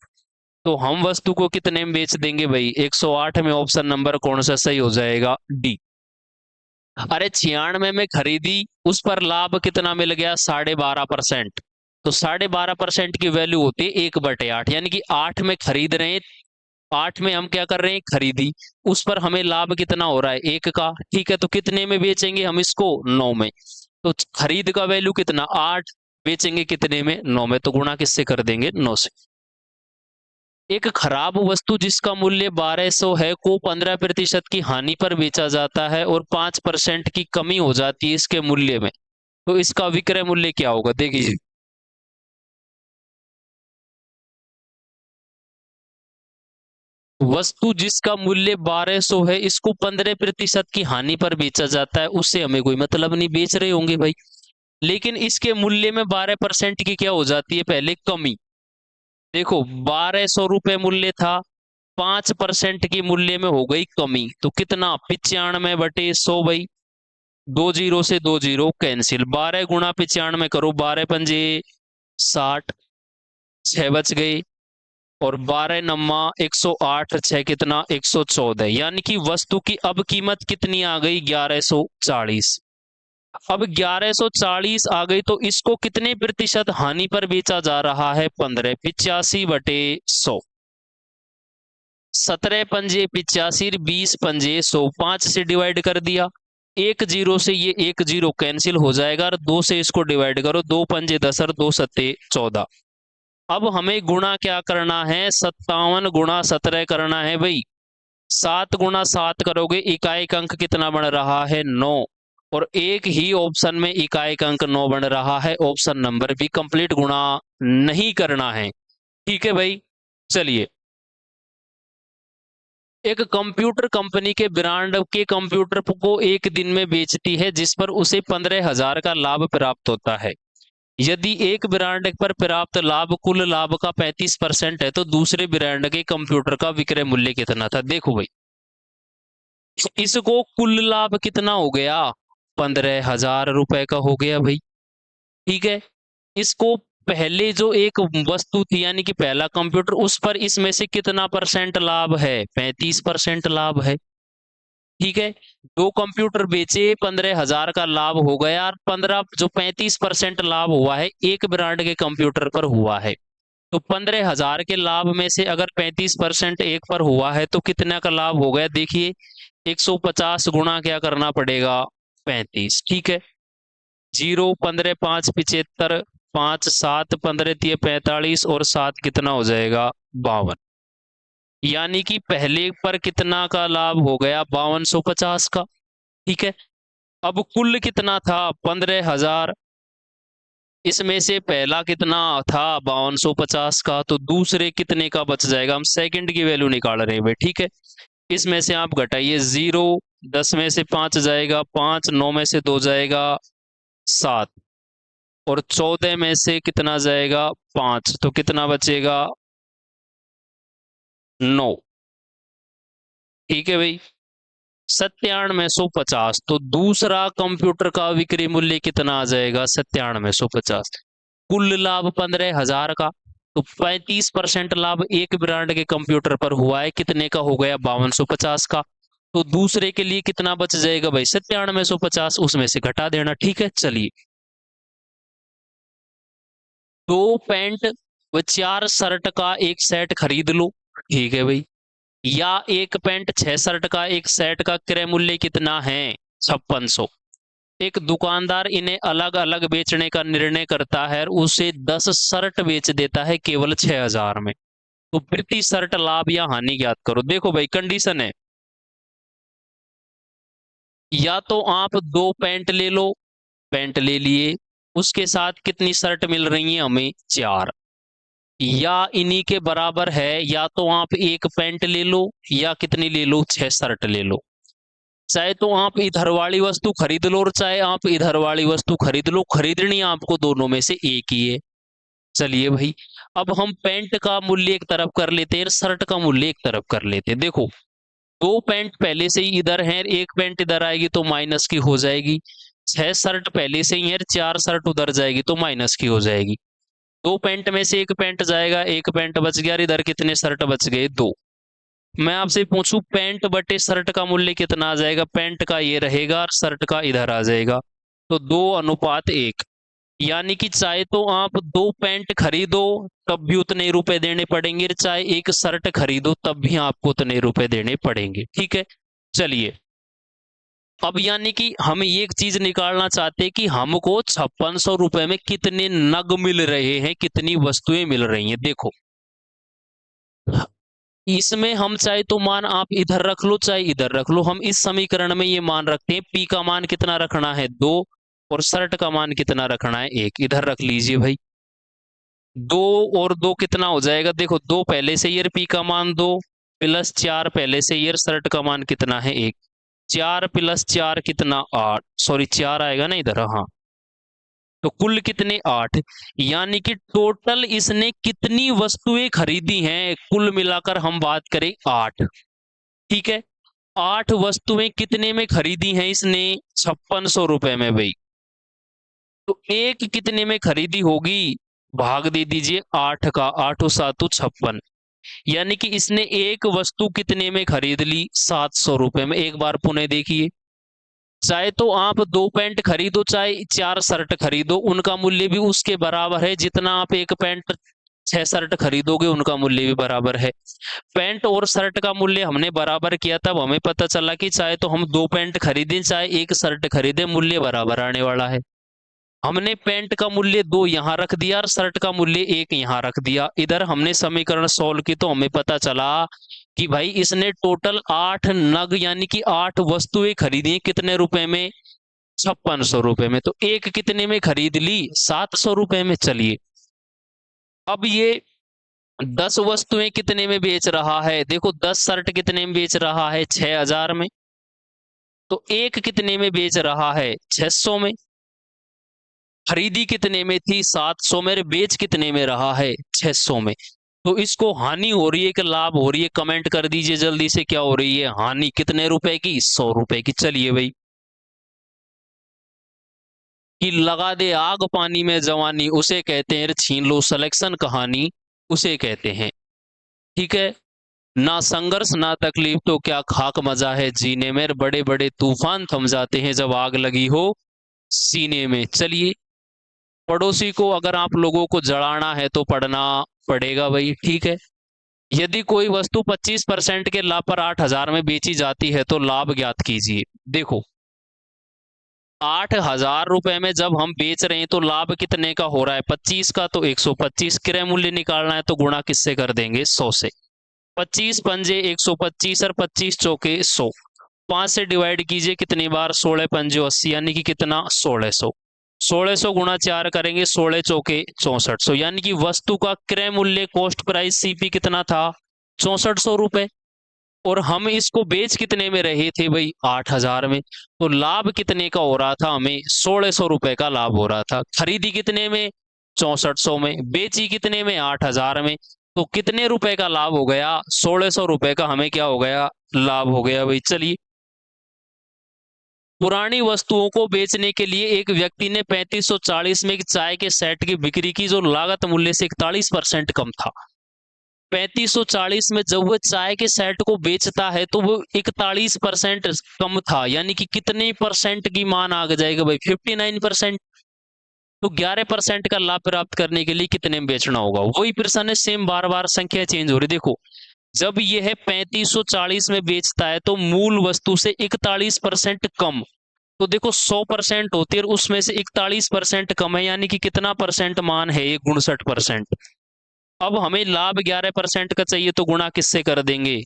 तो हम वस्तु को कितने में बेच देंगे भाई? 108 में। ऑप्शन नंबर कौन सा सही हो जाएगा? डी। अरे 96 में खरीदी, उस पर लाभ कितना मिल गया? 12.5%। तो 12.5% की वैल्यू होती है 1/8, यानी कि 8 में खरीद रहे हैं, 8 में हम क्या कर रहे हैं? खरीदी, उस पर हमें लाभ कितना हो रहा है? 1 का। ठीक है, तो कितने में बेचेंगे हम इसको? 9 में। तो खरीद का वैल्यू कितना? 8, बेचेंगे कितने में? 9 में। तो गुणा किससे कर देंगे? 9 से। एक खराब वस्तु जिसका मूल्य 1200 है को 15% की हानि पर बेचा जाता है और 5% की कमी हो जाती है इसके मूल्य में, तो इसका विक्रय मूल्य क्या होगा? देखिए, वस्तु जिसका मूल्य 1200 है, इसको 15% की हानि पर बेचा जाता है, उससे हमें कोई मतलब नहीं, बेच रहे होंगे भाई। लेकिन इसके मूल्य में 12% की क्या हो जाती है? पहले कमी। देखो 1200 रुपए मूल्य था, 5% की मूल्य में हो गई कमी, तो कितना? 95/100 भाई। 20 से 20 कैंसिल, 12 गुणा 95 करो, 12 पंजे 60, 6 बच गए, और 12 नम्मा 108, 6 कितना? 114, यानी कि वस्तु की अब कीमत कितनी आ गई? 1140। अब 1140 आ गई, तो इसको कितने प्रतिशत हानि पर बेचा जा रहा है? 15। 85/100। 17 पंजे 85, 20 पंजे 100, 5 से डिवाइड कर दिया, 1 0 से ये 1 0 कैंसिल हो जाएगा, और 2 से इसको डिवाइड करो, 2 पंजे 10 और 2 सत्ते 14। अब हमें गुणा क्या करना है? 57 गुणा 17 करना है भाई। 7 गुणा 7 करोगे, इकाई अंक कितना बन रहा है? 9। और एक ही ऑप्शन में इकाई अंक 9 बन रहा है, ऑप्शन नंबर बी। कंप्लीट गुणा नहीं करना है। ठीक है भाई, चलिए। एक कंप्यूटर कंपनी के ब्रांड के कंप्यूटर को एक दिन में बेचती है, जिस पर उसे 15,000 का लाभ प्राप्त होता है। यदि एक ब्रांड पर प्राप्त लाभ कुल लाभ का 35% है, तो दूसरे ब्रांड के कंप्यूटर का विक्रय मूल्य कितना था? देखो भाई, इसको कुल लाभ कितना हो गया? 15,000 रुपए का हो गया भाई। ठीक है, इसको पहले जो एक वस्तु थी यानी कि पहला कंप्यूटर, उस पर इसमें से कितना परसेंट लाभ है? 35% लाभ है। ठीक है, दो कंप्यूटर बेचे, 15,000 का लाभ हो गया, और 15 जो 35% लाभ हुआ है एक ब्रांड के कंप्यूटर पर हुआ है। तो 15,000 के लाभ में से अगर 35% एक पर हुआ है तो कितना का लाभ हो गया? देखिए 150 गुणा क्या करना पड़ेगा? 35। ठीक है, 0 15 5 75, 5 7 15 3 45 और 7 कितना हो जाएगा? 52। यानी कि पहले पर कितना का लाभ हो गया? 5250 का। ठीक है, अब कुल कितना था? 15,000। इसमें से पहला कितना था? 5250 का। तो दूसरे कितने का बच जाएगा? हम सेकंड की वैल्यू निकाल रहे हैं भाई। ठीक है, इसमें से आप घटाइए 0, 10 में से 5 जाएगा 5, 9 में से 2 जाएगा 7 और 14 में से कितना जाएगा? 5। तो कितना बचेगा? 9। ठीक है भाई, 9750। तो दूसरा कंप्यूटर का विक्रय मूल्य कितना आ जाएगा? 9750। कुल लाभ 15,000 का। तो 35% लाभ एक ब्रांड के कंप्यूटर पर हुआ है, कितने का हो गया? 5250 का। तो दूसरे के लिए कितना बच जाएगा भाई? 9750, उसमें से घटा देना। ठीक है, चलिए, 2 पैंट व 4 शर्ट का एक सेट खरीद लो। ठीक है भाई, या एक पैंट 6 शर्ट का एक सेट का क्रय मूल्य कितना है? 5600। एक दुकानदार इन्हें अलग अलग बेचने का निर्णय करता है और उसे 10 शर्ट बेच देता है केवल 6000 में। तो प्रति शर्ट लाभ या हानि ज्ञात करो। देखो भाई, कंडीशन है, या तो आप 2 पैंट ले लो, पैंट ले लिए, उसके साथ कितनी शर्ट मिल रही है हमें? 4। या इन्हीं के बराबर है, या तो आप एक पैंट ले लो या कितनी ले लो? 6 शर्ट ले लो। चाहे तो आप इधर वाली वस्तु खरीद लो और चाहे आप इधर वाली वस्तु खरीद लो, खरीदनी आपको दोनों में से एक ही है। चलिए भाई, अब हम पैंट का मूल्य एक तरफ कर लेते हैं, शर्ट का मूल्य एक तरफ कर लेते हैं। देखो, 2 पैंट पहले से ही इधर है, एक पैंट इधर आएगी तो माइनस की हो जाएगी। 6 शर्ट पहले से ही है, 4 शर्ट उधर जाएगी तो माइनस की हो जाएगी। 2 पैंट में से एक पैंट जाएगा, एक पैंट बच गया, इधर कितने शर्ट बच गए? 2। मैं आपसे पूछूं पैंट बटे शर्ट का मूल्य कितना आ जाएगा? पैंट का ये रहेगा और शर्ट का इधर आ जाएगा। तो 2:1। यानी कि चाहे तो आप 2 पैंट खरीदो तब भी उतने रुपए देने पड़ेंगे, चाहे एक शर्ट खरीदो तब भी आपको उतने रुपए देने पड़ेंगे। ठीक है, चलिए, अब यानी कि हम एक चीज निकालना चाहते हैं कि हमको 5600 रुपए में कितने नग मिल रहे हैं, कितनी वस्तुएं मिल रही हैं। देखो, इसमें हम चाहे तो मान आप इधर रख लो चाहे इधर रख लो, हम इस समीकरण में ये मान रखते हैं, पी का मान कितना रखना है? 2 और शर्ट का मान कितना रखना है? 1। इधर रख लीजिए भाई, 2 और 2 कितना हो जाएगा? देखो, 2 पहले से ही, पी का मान 2 प्लस 4 पहले से ही, शर्ट का मान कितना है? 1। 4 प्लस 4 कितना? 8। सॉरी, 4 आएगा ना इधर, हाँ। तो कुल कितने? 8। यानी कि टोटल इसने कितनी वस्तुएं खरीदी हैं कुल मिलाकर हम बात करें? 8। ठीक है, 8 वस्तुएं कितने में खरीदी हैं इसने? 5600 रुपए में भाई। तो एक कितने में खरीदी होगी? भाग दे दीजिए 8 का, 8 7 56। यानी कि इसने एक वस्तु कितने में खरीद ली? 700 रुपए में। एक बार पुनः देखिए, चाहे तो आप 2 पैंट खरीदो चाहे 4 शर्ट खरीदो, उनका मूल्य भी उसके बराबर है जितना आप एक पैंट 6 शर्ट खरीदोगे, उनका मूल्य भी बराबर है। पैंट और शर्ट का मूल्य हमने बराबर किया, तब हमें पता चला कि चाहे तो हम 2 पैंट खरीदें चाहे एक शर्ट खरीदें, मूल्य बराबर आने वाला है। हमने पैंट का मूल्य 2 यहाँ रख दिया और शर्ट का मूल्य 1 यहाँ रख दिया। इधर हमने समीकरण सोल्व की तो हमें पता चला कि भाई इसने टोटल 8 नग यानी कि 8 वस्तुएं खरीदी, कितने रुपए में? 5600 रुपए में। तो एक कितने में खरीद ली? 700 रुपए में। चलिए, अब ये 10 वस्तुएं कितने में बेच रहा है? देखो, 10 शर्ट कितने में बेच रहा है? 6000 में। तो एक कितने में बेच रहा है? 600 में। खरीदी कितने में थी? 700 में। बेच कितने में रहा है? 600 में। तो इसको हानि हो रही है कि लाभ हो रही है? कमेंट कर दीजिए जल्दी से, क्या हो रही है? हानि। कितने रुपए की? 100 रुपए की। चलिए भाई, कि लगा दे आग पानी में जवानी, उसे कहते हैं छीन लो सिलेक्शन कहानी, उसे कहते हैं। ठीक है, ना संघर्ष ना तकलीफ तो क्या खाक मजा है जीने में, बड़े बड़े तूफान थम जाते हैं जब आग लगी हो सीने में। चलिए, पड़ोसी को अगर आप लोगों को जड़ाना है तो पढ़ना, पड़ेगा भाई, ठीक है। यदि कोई वस्तु 25% के लाभ पर 8,000 में बेची जाती है तो लाभ ज्ञात कीजिए। देखो 8,000 रुपए में जब हम बेच रहे हैं तो लाभ कितने का हो रहा है, 25 का, तो 125 क्रय मूल्य निकालना है तो गुणा किससे कर देंगे, 100 से। 25 पंजे 125 और 25 चौके 100, 5 से डिवाइड कीजिए कितनी बार, 16 पंजे 80, यानी कि कितना, 1600। 1600 गुणा 4 करेंगे, 16 चौके 6400, यानी कि वस्तु का क्रय मूल्य कॉस्ट प्राइस सीपी कितना था, 6400 रुपए। और हम इसको बेच कितने में रहे थे भाई, 8,000 में। तो लाभ कितने का हो रहा था हमें, 1600 रुपए का लाभ हो रहा था। खरीदी कितने में, 6400 में, बेची कितने में, 8,000 में। तो कितने रुपए का लाभ हो गया, 1600 रुपए का हमें क्या हो गया, लाभ हो गया भाई। चलिए, पुरानी वस्तुओं को बेचने के लिए एक व्यक्ति ने 3540 में एक चाय के सेट की बिक्री की जो लागत मूल्य से 41% कम था। 3540 में जब वह चाय के सेट को बेचता है तो वो 41% कम था, यानी कि कितने परसेंट की मान आ जाएगा भाई, 59%। तो 11% का लाभ प्राप्त करने के लिए कितने में बेचना होगा, वही प्रश्न है, सेम बार बार संख्या चेंज हो रही। देखो जब यह 3540 में बेचता है तो मूल वस्तु से 41% कम, तो देखो 100% होती है और उसमें से 41% कम है, यानी कि कितना परसेंट मान है, ये 59%। अब हमें लाभ 11% का चाहिए तो गुणा किससे कर देंगे,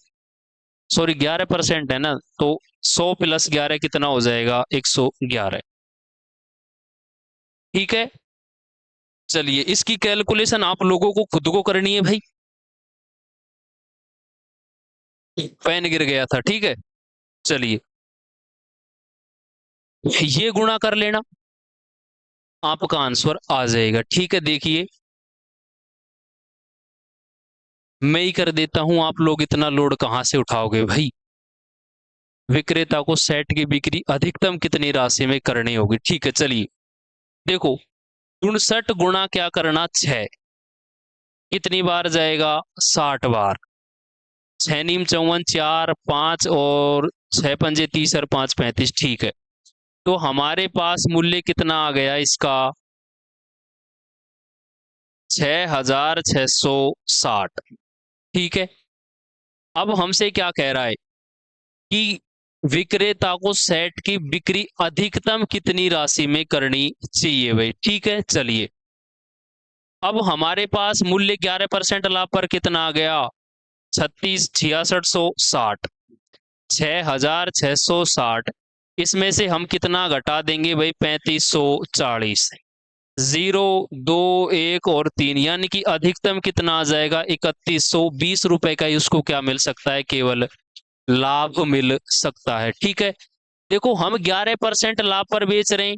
सॉरी 11% है ना, तो 100 प्लस 11 कितना हो जाएगा, 111। ठीक है, चलिए इसकी कैलकुलेशन आप लोगों को खुद को करनी है भाई। पेन गिर गया था, ठीक है। चलिए ये गुणा कर लेना, आपका आंसर आ जाएगा। ठीक है, देखिए मैं ही कर देता हूं, आप लोग इतना लोड कहां से उठाओगे भाई। विक्रेता को सेट की बिक्री अधिकतम कितनी राशि में करनी होगी। ठीक है, चलिए देखो 59 गुणा क्या करना, 6, कितनी बार जाएगा, 60 बार। 6 नीम 54, 4 5 और 6 पंजे 30 और 5 35। ठीक है, तो हमारे पास मूल्य कितना आ गया इसका, 6,660। ठीक है, अब हमसे क्या कह रहा है कि विक्रेता को सेट की बिक्री अधिकतम कितनी राशि में करनी चाहिए भाई। ठीक है, चलिए अब हमारे पास मूल्य 11% लाभ पर कितना आ गया, 66,660, 6,660। इसमें से हम कितना घटा देंगे भाई, 3540, 0 2 1 और 3, यानी कि अधिकतम कितना आ जाएगा, 3120 रुपए का ही उसको क्या मिल सकता है, केवल लाभ मिल सकता है। ठीक है, देखो हम 11% लाभ पर बेच रहे हैं,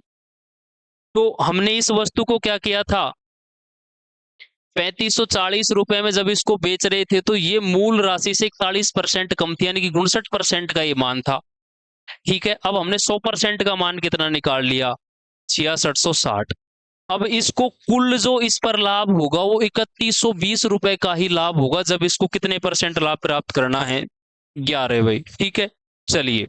तो हमने इस वस्तु को क्या किया था, 3540 रुपए में जब इसको बेच रहे थे तो ये मूल राशि से 41% कम थी, यानी कि 59% का ये मान था। ठीक है, अब हमने 100% का मान कितना निकाल लिया, 6660। अब इसको कुल जो इस पर लाभ होगा वो 3120 रुपए का ही लाभ होगा, जब इसको कितने परसेंट लाभ प्राप्त करना है, 11 भाई। ठीक है, चलिए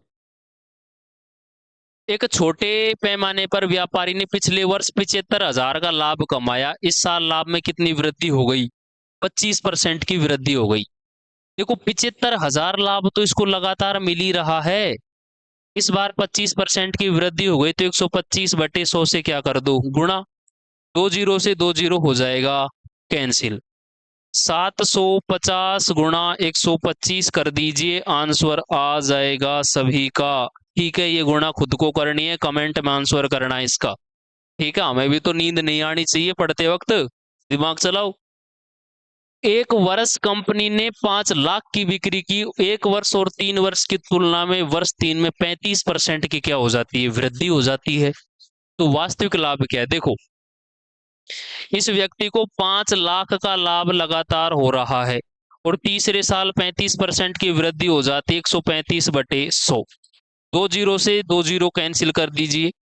एक छोटे पैमाने पर व्यापारी ने पिछले वर्ष 75,000 का लाभ कमाया, इस साल लाभ में कितनी वृद्धि हो गई, 25% की वृद्धि हो गई। देखो 75,000 लाभ तो इसको लगातार मिल ही रहा है, इस बार 25% की वृद्धि हो गई तो 125/100 से क्या कर दो, गुणा, 2 जीरो से 2 जीरो हो जाएगा कैंसिल, 750 गुणा 125 कर दीजिए, आंसर आ जाएगा सभी का। ठीक है, ये गुणा खुद को करनी है, कमेंट में आंसर करना है इसका। ठीक है, हमें भी तो नींद नहीं आनी चाहिए पढ़ते वक्त, दिमाग चलाओ। एक वर्ष कंपनी ने 5 लाख की बिक्री की, एक वर्ष और 3 वर्ष की तुलना में वर्ष 3 में 35% की क्या हो जाती है, वृद्धि हो जाती है। तो वास्तविक लाभ क्या है, देखो इस व्यक्ति को 5 लाख का लाभ लगातार हो रहा है और तीसरे साल 35% की वृद्धि हो जाती है, 135/100, 2 जीरो से 2 जीरो कैंसिल कर दीजिए,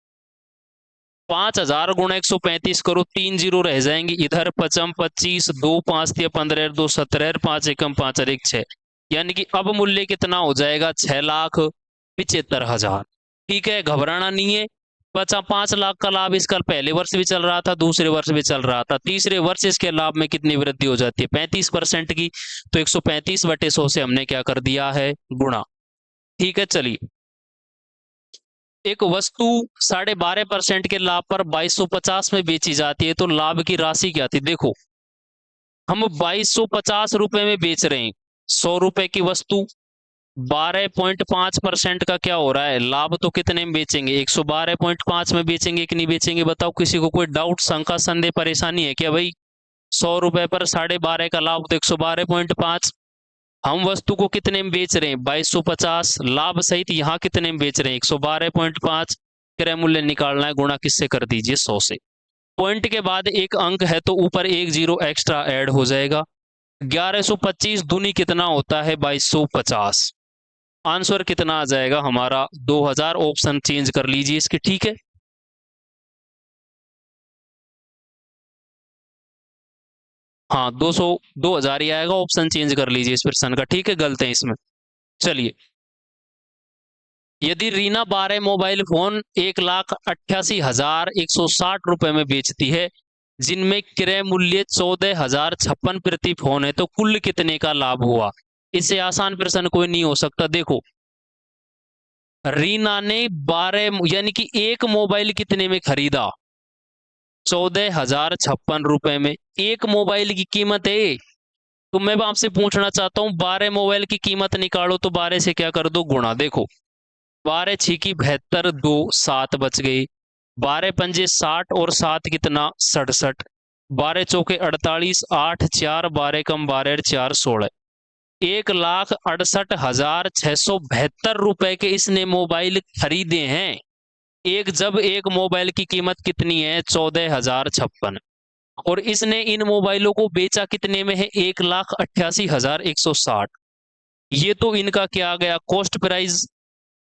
5,000 गुणा 135 करो, 3 जीरो रह जाएंगे इधर, 55 25, 2 5 दिया 15, 2 17, 5 एकम 5 और 1 6, यानी कि अब मूल्य कितना हो जाएगा, 6,75,000। ठीक है, घबराना नहीं है, बचा 5 लाख का लाभ। इसका पहले वर्ष भी चल रहा था, दूसरे वर्ष भी चल रहा था, तीसरे वर्ष इसके लाभ में कितनी वृद्धि हो जाती है? 35% की। तो 135/100 से हमने क्या कर दिया है? गुणा। ठीक है, चलिए। एक वस्तु 12.5% के लाभ पर 2250 में बेची जाती है, तो लाभ की राशि क्या थी? देखो, हम 2250 में बेच रहे हैं। 100 की वस्तु 12.5% का क्या हो रहा है? लाभ तो कितने में बेचेंगे? 112.5 में बेचेंगे कि नहीं बेचेंगे? बताओ, किसी को कोई डाउट, शंका, संदेह, परेशानी है क्या भाई? 100 पर 12.5 का लाभ तो 112.5। हम वस्तु को कितने में बेच रहे हैं? 2250। लाभ सहित यहाँ कितने में बेच रहे हैं? 112.5। क्रय मूल्य निकालना है, गुणा किससे कर दीजिए? 100 से। पॉइंट के बाद एक अंक है तो ऊपर एक जीरो एक्स्ट्रा ऐड हो जाएगा। 1125 दूनी कितना होता है? 2250। आंसर कितना आ जाएगा हमारा? 2000। ऑप्शन चेंज कर लीजिए इसके, ठीक है। हाँ, 2000 ही आएगा। ऑप्शन चेंज कर लीजिए इस प्रश्न का, ठीक है। गलत है इसमें। चलिए, यदि रीना 12 मोबाइल फोन 1,88,160 में बेचती है, जिनमें क्रय मूल्य 14,056 प्रति फोन है, तो कुल कितने का लाभ हुआ? इससे आसान प्रश्न कोई नहीं हो सकता। देखो, रीना ने 12 यानी कि एक मोबाइल कितने में खरीदा? 14,056 में। एक मोबाइल की कीमत है। तो मैं आपसे पूछना चाहता हूं, 12 मोबाइल की कीमत निकालो तो 12 से क्या कर दो? गुणा। देखो, 12 छिकी 72, 2 7 बच गई। 12 पंजे 60 और 7 कितना? 67। 12 चौके 48, 8 4 12 कम 12 4 16। 1,68,672 के इसने मोबाइल खरीदे हैं। जब एक मोबाइल की कीमत कितनी है? 14,056। और इसने इन मोबाइलों को बेचा कितने में है? 1,88,160। ये तो इनका क्या आ गया? Cost price.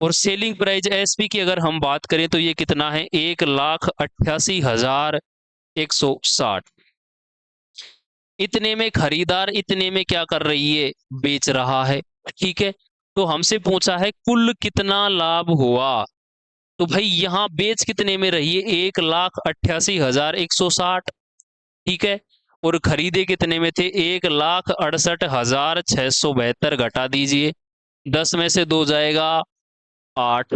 और सेलिंग प्राइस एसपी की अगर हम बात करें तो ये कितना है? 1,88,160। इतने में खरीदार इतने में क्या कर रही है? बेच रहा है, ठीक है। तो हमसे पूछा है कुल कितना लाभ हुआ, तो भाई यहां बेच कितने में रही है? 1,88,160, ठीक है। और खरीदे कितने में थे? 1,68,672। घटा दीजिए, 10 में से 2 जाएगा 8,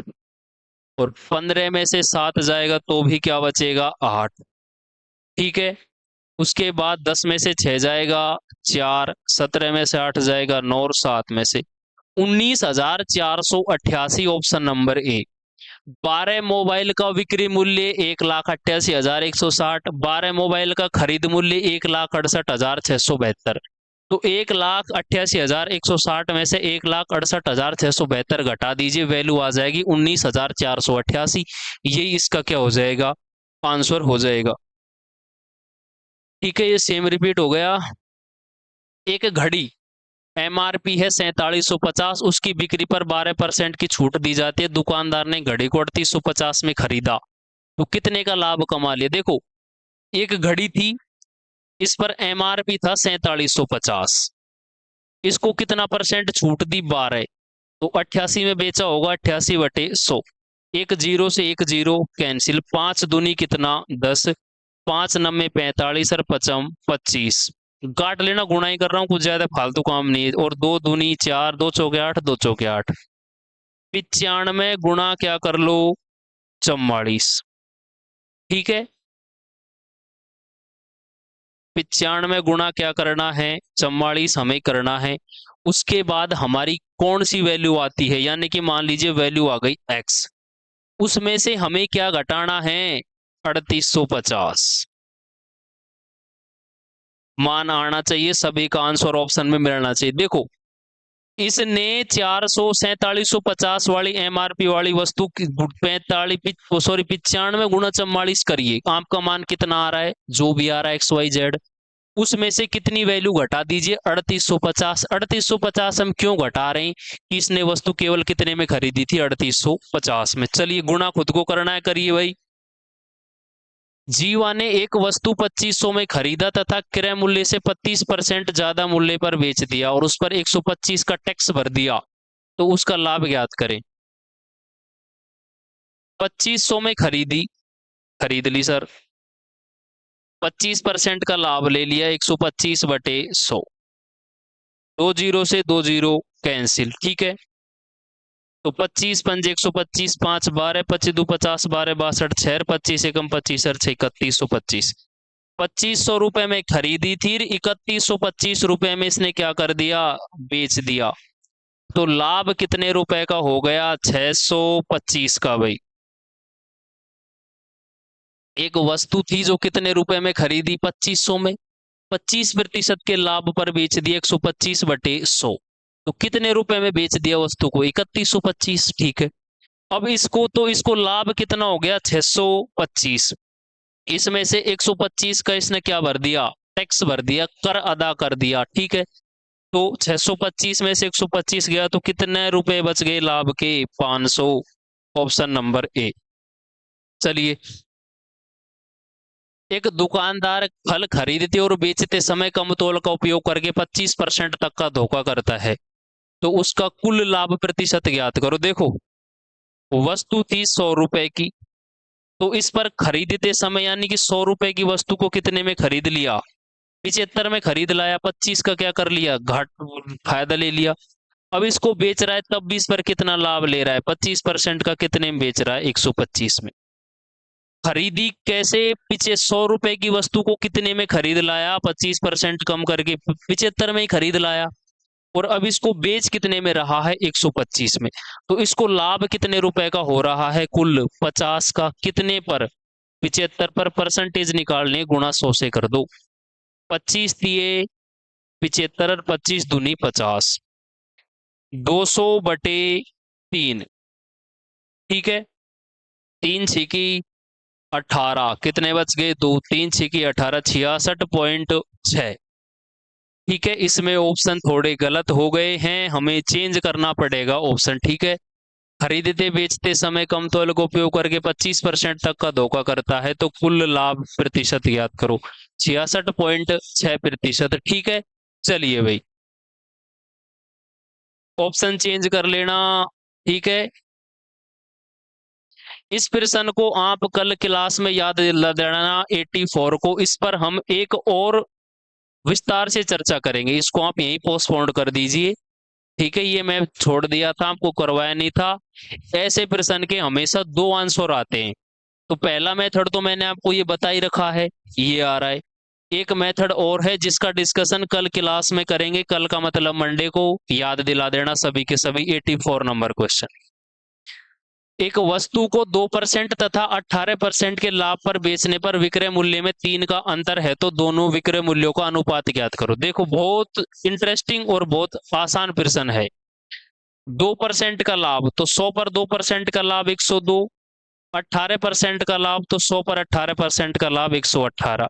और 15 में से 7 जाएगा तो भी क्या बचेगा? 8, ठीक है। उसके बाद 10 में से 6 जाएगा 4, 17 में से 8 जाएगा 9, और 7 में से 19,488। Option number A. 12 मोबाइल का विक्रय मूल्य 1,88,160। 12 मोबाइल का खरीद मूल्य 1,68,672। तो 1,88,160 में से 1,68,672 घटा दीजिए, वैल्यू आ जाएगी 19,488। यही इसका क्या हो जाएगा? आंसर हो जाएगा, ठीक है। ये सेम रिपीट हो गया। एक घड़ी एमआरपी है 4750, उसकी बिक्री पर 12% की छूट दी जाती है। दुकानदार ने घड़ी को 3850 में खरीदा, तो कितने का लाभ कमा लिया? देखो, एक घड़ी थी, इस पर एमआरपी था 4750, इसको कितना परसेंट छूट दी? 12। तो 88 में बेचा होगा, 88/100। एक जीरो से एक जीरो कैंसिल। 5 दूनी कितना? 10। 5 नम्मे 45 और 55 25। काट लेना, गुणा ही कर रहा हूं, कुछ ज्यादा फालतू काम नहीं है। और 2 दूनी 4, 2 चौके 8, 2 चौके 8। 95 गुणा क्या कर लो? 44, ठीक है। 95 गुणा क्या करना है? 44 हमें करना है। उसके बाद हमारी कौन सी वैल्यू आती है? यानी कि मान लीजिए वैल्यू आ गई x, उसमें से हमें क्या घटाना है? 3850 मान आना चाहिए। सभी का आंसर ऑप्शन में मिलना चाहिए। देखो, इसने 4750 वाली एमआरपी वाली वस्तु की 95 गुणा 44 करिए। आपका मान कितना आ रहा है? जो भी आ रहा है XYZ, उसमें से कितनी वैल्यू घटा दीजिए? 3850। 3850 हम क्यों घटा रहे हैं? कि इसने वस्तु केवल कितने में खरीदी थी? 3850 में। चलिए, गुणा खुद को करना है, करिए भाई। जीवा ने एक वस्तु 2500 में खरीदा तथा क्रय मूल्य से 35% ज्यादा मूल्य पर बेच दिया और उस पर 125 का टैक्स भर दिया, तो उसका लाभ ज्ञात करें। 2500 में खरीद ली सर, 25% का लाभ ले लिया, 125/100, 2 जीरो से 2 जीरो कैंसिल, ठीक है। तो 25 पंजे 125, 5 12, 25 दो 50, 12 62, 6 25 एकम 25 6 3125, 2500 रुपए में खरीदी थी, 3125 रुपए में इसने क्या कर दिया, बेच दिया। तो लाभ कितने रुपए का हो गया, 625 का भाई। एक वस्तु थी जो कितने रुपए में खरीदी, 2500 में, 25% के लाभ पर बेच दिया, 125/100, तो कितने रुपए में बेच दिया वस्तु को, 3125, ठीक है। अब इसको लाभ कितना हो गया, 625, इसमें से 125 का इसने क्या भर दिया, टैक्स भर दिया, कर अदा कर दिया, ठीक है। तो 625 में से 125 गया तो कितने रुपए बच गए लाभ के, 500, ऑप्शन नंबर ए। चलिए, एक दुकानदार फल खरीदते और बेचते समय कम तौल का उपयोग करके 25% तक का धोखा करता है, तो उसका कुल लाभ प्रतिशत ज्ञात करो। देखो, वस्तु थी 100 रुपए की, तो इस पर खरीदते समय यानी कि 100 रुपए की वस्तु को कितने में खरीद लिया, 75 में खरीद लाया, 25 का क्या कर लिया, घाट फायदा ले लिया। अब इसको बेच रहा है तब भी इस पर कितना लाभ ले रहा है, 25% का कितने में बेच रहा है, 125 में। खरीदी कैसे, पीछे 100 रुपए की वस्तु को कितने में खरीद लाया, 25% कम करके 75 में ही खरीद लाया, और अब इसको बेच कितने में रहा है, 125 में। तो इसको लाभ कितने रुपए का हो रहा है, कुल 50 का, कितने पर, 75 पर, परसेंटेज निकालने, गुणा 100 से कर दो, 25 दिए 75, 25 दूनी 50, 200/3, ठीक है। 3 छिकी 18, कितने बच गए, 2, 3 छिकी 18, 66.6, ठीक है। इसमें ऑप्शन थोड़े गलत हो गए हैं, हमें चेंज करना पड़ेगा ऑप्शन, ठीक है। खरीदते बेचते समय कम तौल का उपयोग करके 25% तक का धोखा करता है, तो कुल लाभ प्रतिशत याद करो, 66.6%, ठीक है। चलिए भाई, ऑप्शन चेंज कर लेना, ठीक है। इस प्रश्न को आप कल क्लास में याद दिला देना, 84 को, इस पर हम एक और विस्तार से चर्चा करेंगे, इसको आप यहीं पोस्टपोन कर दीजिए, ठीक है। ये मैं छोड़ दिया था, आपको करवाया नहीं था। ऐसे प्रश्न के हमेशा 2 आंसर आते हैं, तो पहला मेथड तो मैंने आपको ये बता ही रखा है, ये आ रहा है। एक मेथड और है जिसका डिस्कशन कल क्लास में करेंगे, कल का मतलब मंडे को, याद दिला देना सभी के सभी। 84 नंबर क्वेश्चन, एक वस्तु को 2% तथा 18% के लाभ पर बेचने पर विक्रय मूल्य में 3 का अंतर है, तो दोनों विक्रय मूल्यों का अनुपात ज्ञात करो। देखो, बहुत इंटरेस्टिंग और बहुत आसान प्रश्न है। 2% का लाभ, तो 100 पर 2% का लाभ 102, 18% का लाभ, तो 100 पर 18% का लाभ 118,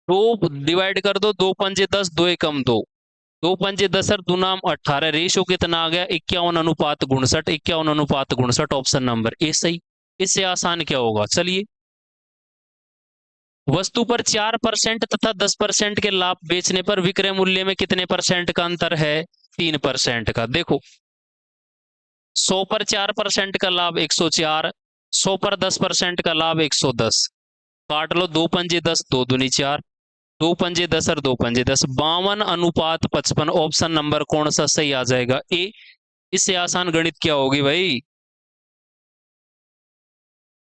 तो डिवाइड कर दो, 2 पंजे 10, 2 एकम 2, 2 पंजे 10 और 2 नाम 18, रेशियो कितना आ गया, 51:59, 51:59, ऑप्शन नंबर ए सही। इससे आसान क्या होगा, चलिए। वस्तु पर 4% तथा 10% के लाभ बेचने पर विक्रय मूल्य में कितने परसेंट का अंतर है, 3% का। देखो, 100 पर 4% का लाभ 104, 100 पर 10% का लाभ 110, काट लो, 2 पंजे 10, 2 दूनी 4, 2 पंजे 10 और 2 पंजे 10, 52:55, ऑप्शन नंबर कौन सा सही आ जाएगा, ए। इससे आसान गणित क्या होगी भाई।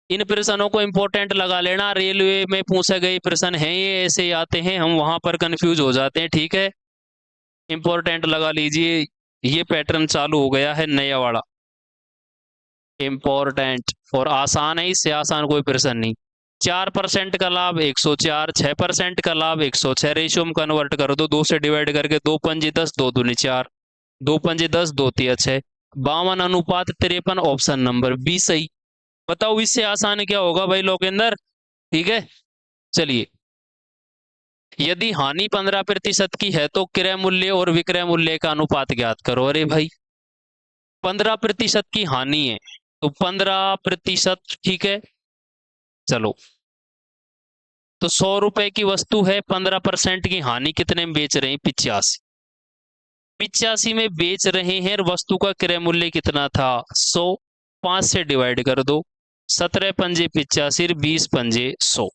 इन प्रश्नों को इंपॉर्टेंट लगा लेना, रेलवे में पूछे गए प्रश्न हैं ये, ऐसे आते हैं, हम वहां पर कंफ्यूज हो जाते हैं, ठीक है। इंपॉर्टेंट लगा लीजिए, ये पैटर्न चालू हो गया है नया वाला, इंपॉर्टेंट और आसान है, इससे आसान कोई प्रश्न नहीं। 4% का लाभ 104, 6% का लाभ 106, रेशियो में कन्वर्ट कर दो, 2 से डिवाइड करके, 2 पंजे 10, 2 दूनी 4, 2 पंजे 10, 2 तिया 6, 52:53, ऑप्शन नंबर बी सही। बताओ, इससे आसान क्या होगा भाई लोकेंद्र, ठीक है। चलिए, यदि हानि 15% की है तो क्रय मूल्य और विक्रय मूल्य का अनुपात ज्ञात करो। अरे भाई, 15% की हानि है, तो 15%, ठीक है। चलो, तो 100 रुपए की वस्तु है, 15% की हानि कितने में बेच रहे हैं, 85, 85 में बेच रहे हैं, वस्तु का क्रय मूल्य कितना था, 100, 5 से डिवाइड कर दो, 17 पंजे 85, 20 पंजे 100,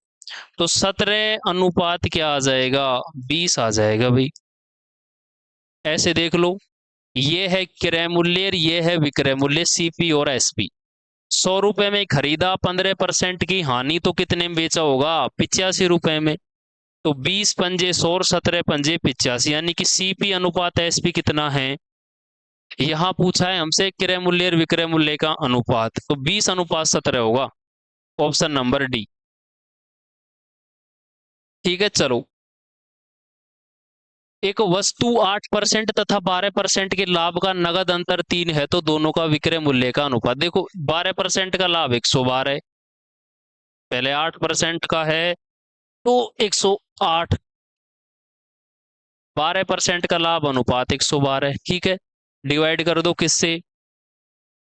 तो 17 अनुपात क्या आ जाएगा, 20 आ जाएगा भाई। ऐसे देख लो, ये है क्रय मूल्य और ये है विक्रय मूल्य, सीपी और एसपी। 100 रुपए में खरीदा, 15% की हानि, तो कितने में बेचा होगा, 85 रुपए में। तो 20 पंजे 100 और 17 पंजे 85, यानी कि सीपी अनुपात एसपी कितना है, यहां पूछा है हमसे क्रय मूल्य और विक्रय मूल्य का अनुपात, तो 20:17 होगा, ऑप्शन नंबर डी। ठीक है, चलो। एक वस्तु 8% तथा 12% के लाभ का नगद अंतर 3 है, तो दोनों का विक्रय मूल्य का अनुपात। देखो 12% का लाभ 112 है, पहले 8% का है तो 108, 12% का लाभ अनुपात 112 है। ठीक है, डिवाइड कर दो किससे,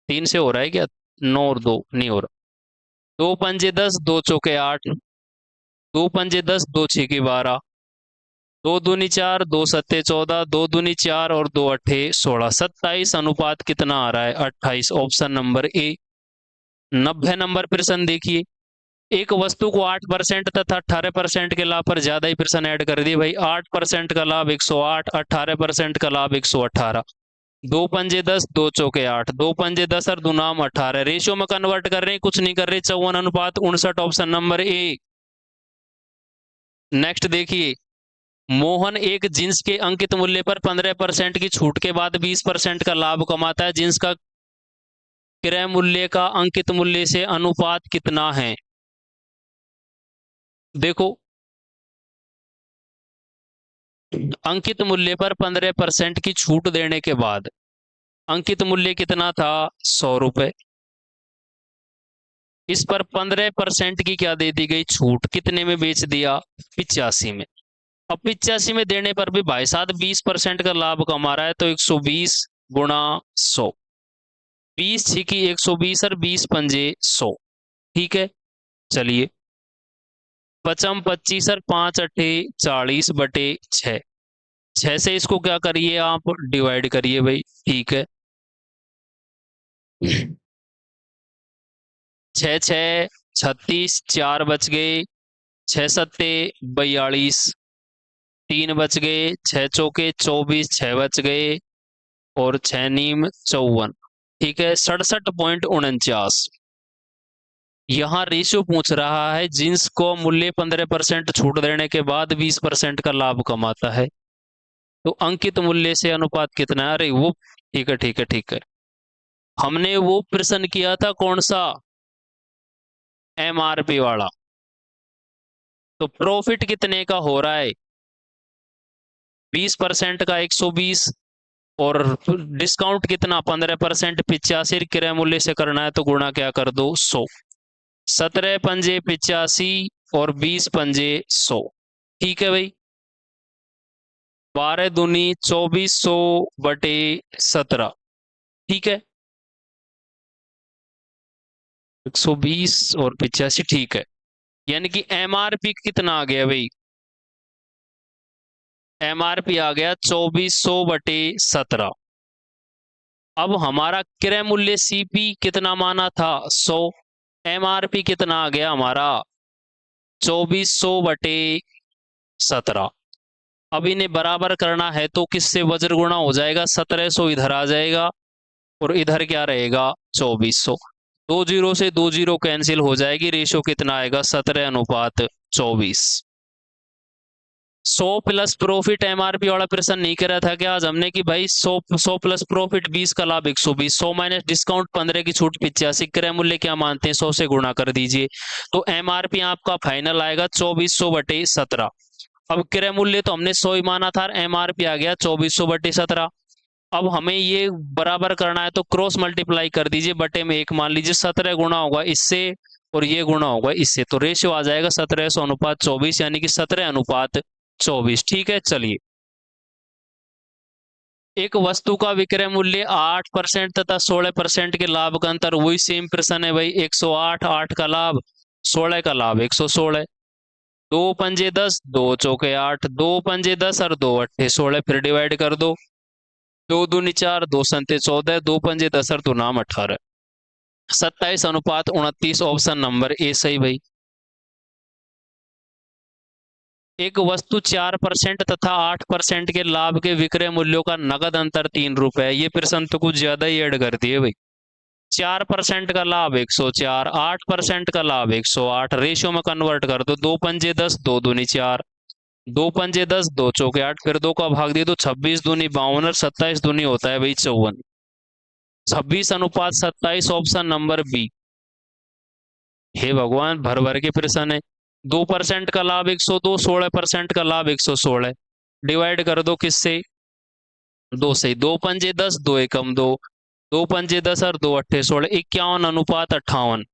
3 से हो रहा है क्या, 9 और 2 नहीं हो रहा, 2 पंजे 10, 2 चौके 8, 2 पंजे 10, 2 छः की 12, 2 दूनी 4, 2 सत्ते 14, 2 दूनी 4 और 2 अट्ठे 16, 27 अनुपात कितना आ रहा है, 28, ऑप्शन नंबर ए। 90 नंबर प्रश्न देखिए, एक वस्तु को 8% तथा 18% के लाभ पर ज्यादा ही प्रश्न ऐड कर दिए भाई। 8% का लाभ 108, 18% का लाभ 118, 2 पंजे 10, 2 चौके 8, 2 पंजे 10 और 2 नाम 18, रेशियो में कन्वर्ट कर रहे हैं, कुछ नहीं कर रहे, 54:59, ऑप्शन नंबर ए। नेक्स्ट देखिए, मोहन एक जींस के अंकित मूल्य पर 15% की छूट के बाद 20% का लाभ कमाता है, जींस का क्रय मूल्य का अंकित मूल्य से अनुपात कितना है। देखो, अंकित मूल्य पर 15% की छूट देने के बाद अंकित मूल्य कितना था, 100 रुपए, इस पर 15% की क्या दे दी गई, छूट, कितने में बेच दिया, 85 में। अब 85 में देने पर भी भाई साहब 20% का लाभ कमा रहा है, तो 120 गुणा 100, 20 छिकी 120 और 20 पंजे 100। ठीक है, चलिए, 55 25 और 5 अट्ठे 40 बटे 6, 6 से इसको क्या करिए आप, डिवाइड करिए भाई। ठीक है, 6 6 36, 4 बच गए, 6 सत्ते 42, 3 बच गए, 6 चौके 24, 6 बच गए और 6 नीम 54। ठीक है, 67.49। यहाँ रेशियो पूछ रहा है, जींस को मूल्य 15% छूट देने के बाद 20% का लाभ कमाता है, तो अंकित मूल्य से अनुपात कितना है, अरे वो ठीक है ठीक है ठीक है, हमने वो प्रश्न किया था कौन सा, एमआरपी वाला। तो प्रॉफिट कितने का हो रहा है, 20% का 120, और डिस्काउंट कितना 15%, 85, क्रय मूल्य से करना है तो गुणा क्या कर दो, 100, 17 पंजे 85 और 20 पंजे 100। ठीक है भाई, 12 दूनी 2400 बटे 17। ठीक है, 120 और 85, ठीक है, यानी कि एमआरपी कितना आ गया भाई, एमआरपी आ गया 2400 बटे 17। अब हमारा क्रय मूल्य सीपी कितना माना था, 100, एमआरपी कितना आ गया हमारा, 2400 बटे 17। अब इन्हें बराबर करना है तो किससे वज्र गुणा हो जाएगा, 1700 इधर आ जाएगा और इधर क्या रहेगा, 2400। 2 जीरो से 2 जीरो कैंसिल हो जाएगी, रेशियो कितना आएगा, 17:24। 100 प्लस प्रॉफिट एमआरपी वाला प्रश्न नहीं करा था क्या आज हमने, कि भाई 100 प्लस प्रॉफिट 20 का लाभ 120, 100 माइनस डिस्काउंट 15 की छूट 85, क्रय मूल्य क्या मानते हैं, 100 से गुणा कर दीजिए, तो एमआरपी आपका फाइनल आएगा 2400 बटे 17। अब क्रय मूल्य तो हमने 100 ही माना था, एमआरपी आ गया 2400 बटे 17। अब हमें ये बराबर करना है तो क्रॉस मल्टीप्लाई कर दीजिए, बटे में 1 मान लीजिए, 17 गुणा होगा इससे और ये गुणा होगा इससे, तो रेशियो आ जाएगा 1700:24, यानी कि 17:24। ठीक है, चलिए, एक वस्तु का विक्रय मूल्य 8% तथा 16% के लाभ का अंतर, वही सेम प्रश्न है भाई, 108, 8 का लाभ 16 का लाभ 116, 2 पंजे 10, 2 चौके 8, 2 पंजे 10 और 2 अट्ठे 16, फिर डिवाइड कर दो, 2 दूनी 4, 2 संते 14, 2 पंजे 10 और 2 नाम 18। 27:29 ऑप्शन नंबर ए सही भाई। एक वस्तु 4% तथा 8% के लाभ के विक्रय मूल्यों का नगद अंतर 3 रुपए है। ये प्रश्न तो कुछ ज्यादा ही ऐड कर दिए भाई। 4% का लाभ 104, 8% का लाभ 108, रेशियो में कन्वर्ट कर दो, 2 पंजे 10, 2 दूनी 4, 2 पंजे 10, 2 चौके 8, फिर 2 का भाग दे दो, 26 दूनी 52 और 27 दूनी होता है भाई 54। 26:27 ऑप्शन नंबर बी। हे भगवान, भर भर के प्रश्न है। 2% का लाभ 102, 16% का लाभ 116, डिवाइड कर दो किससे, 2 से। 2 पंजे 10, 2 एकम 2, 2 पंजे 10 और 2 अट्ठे 16, 51:58।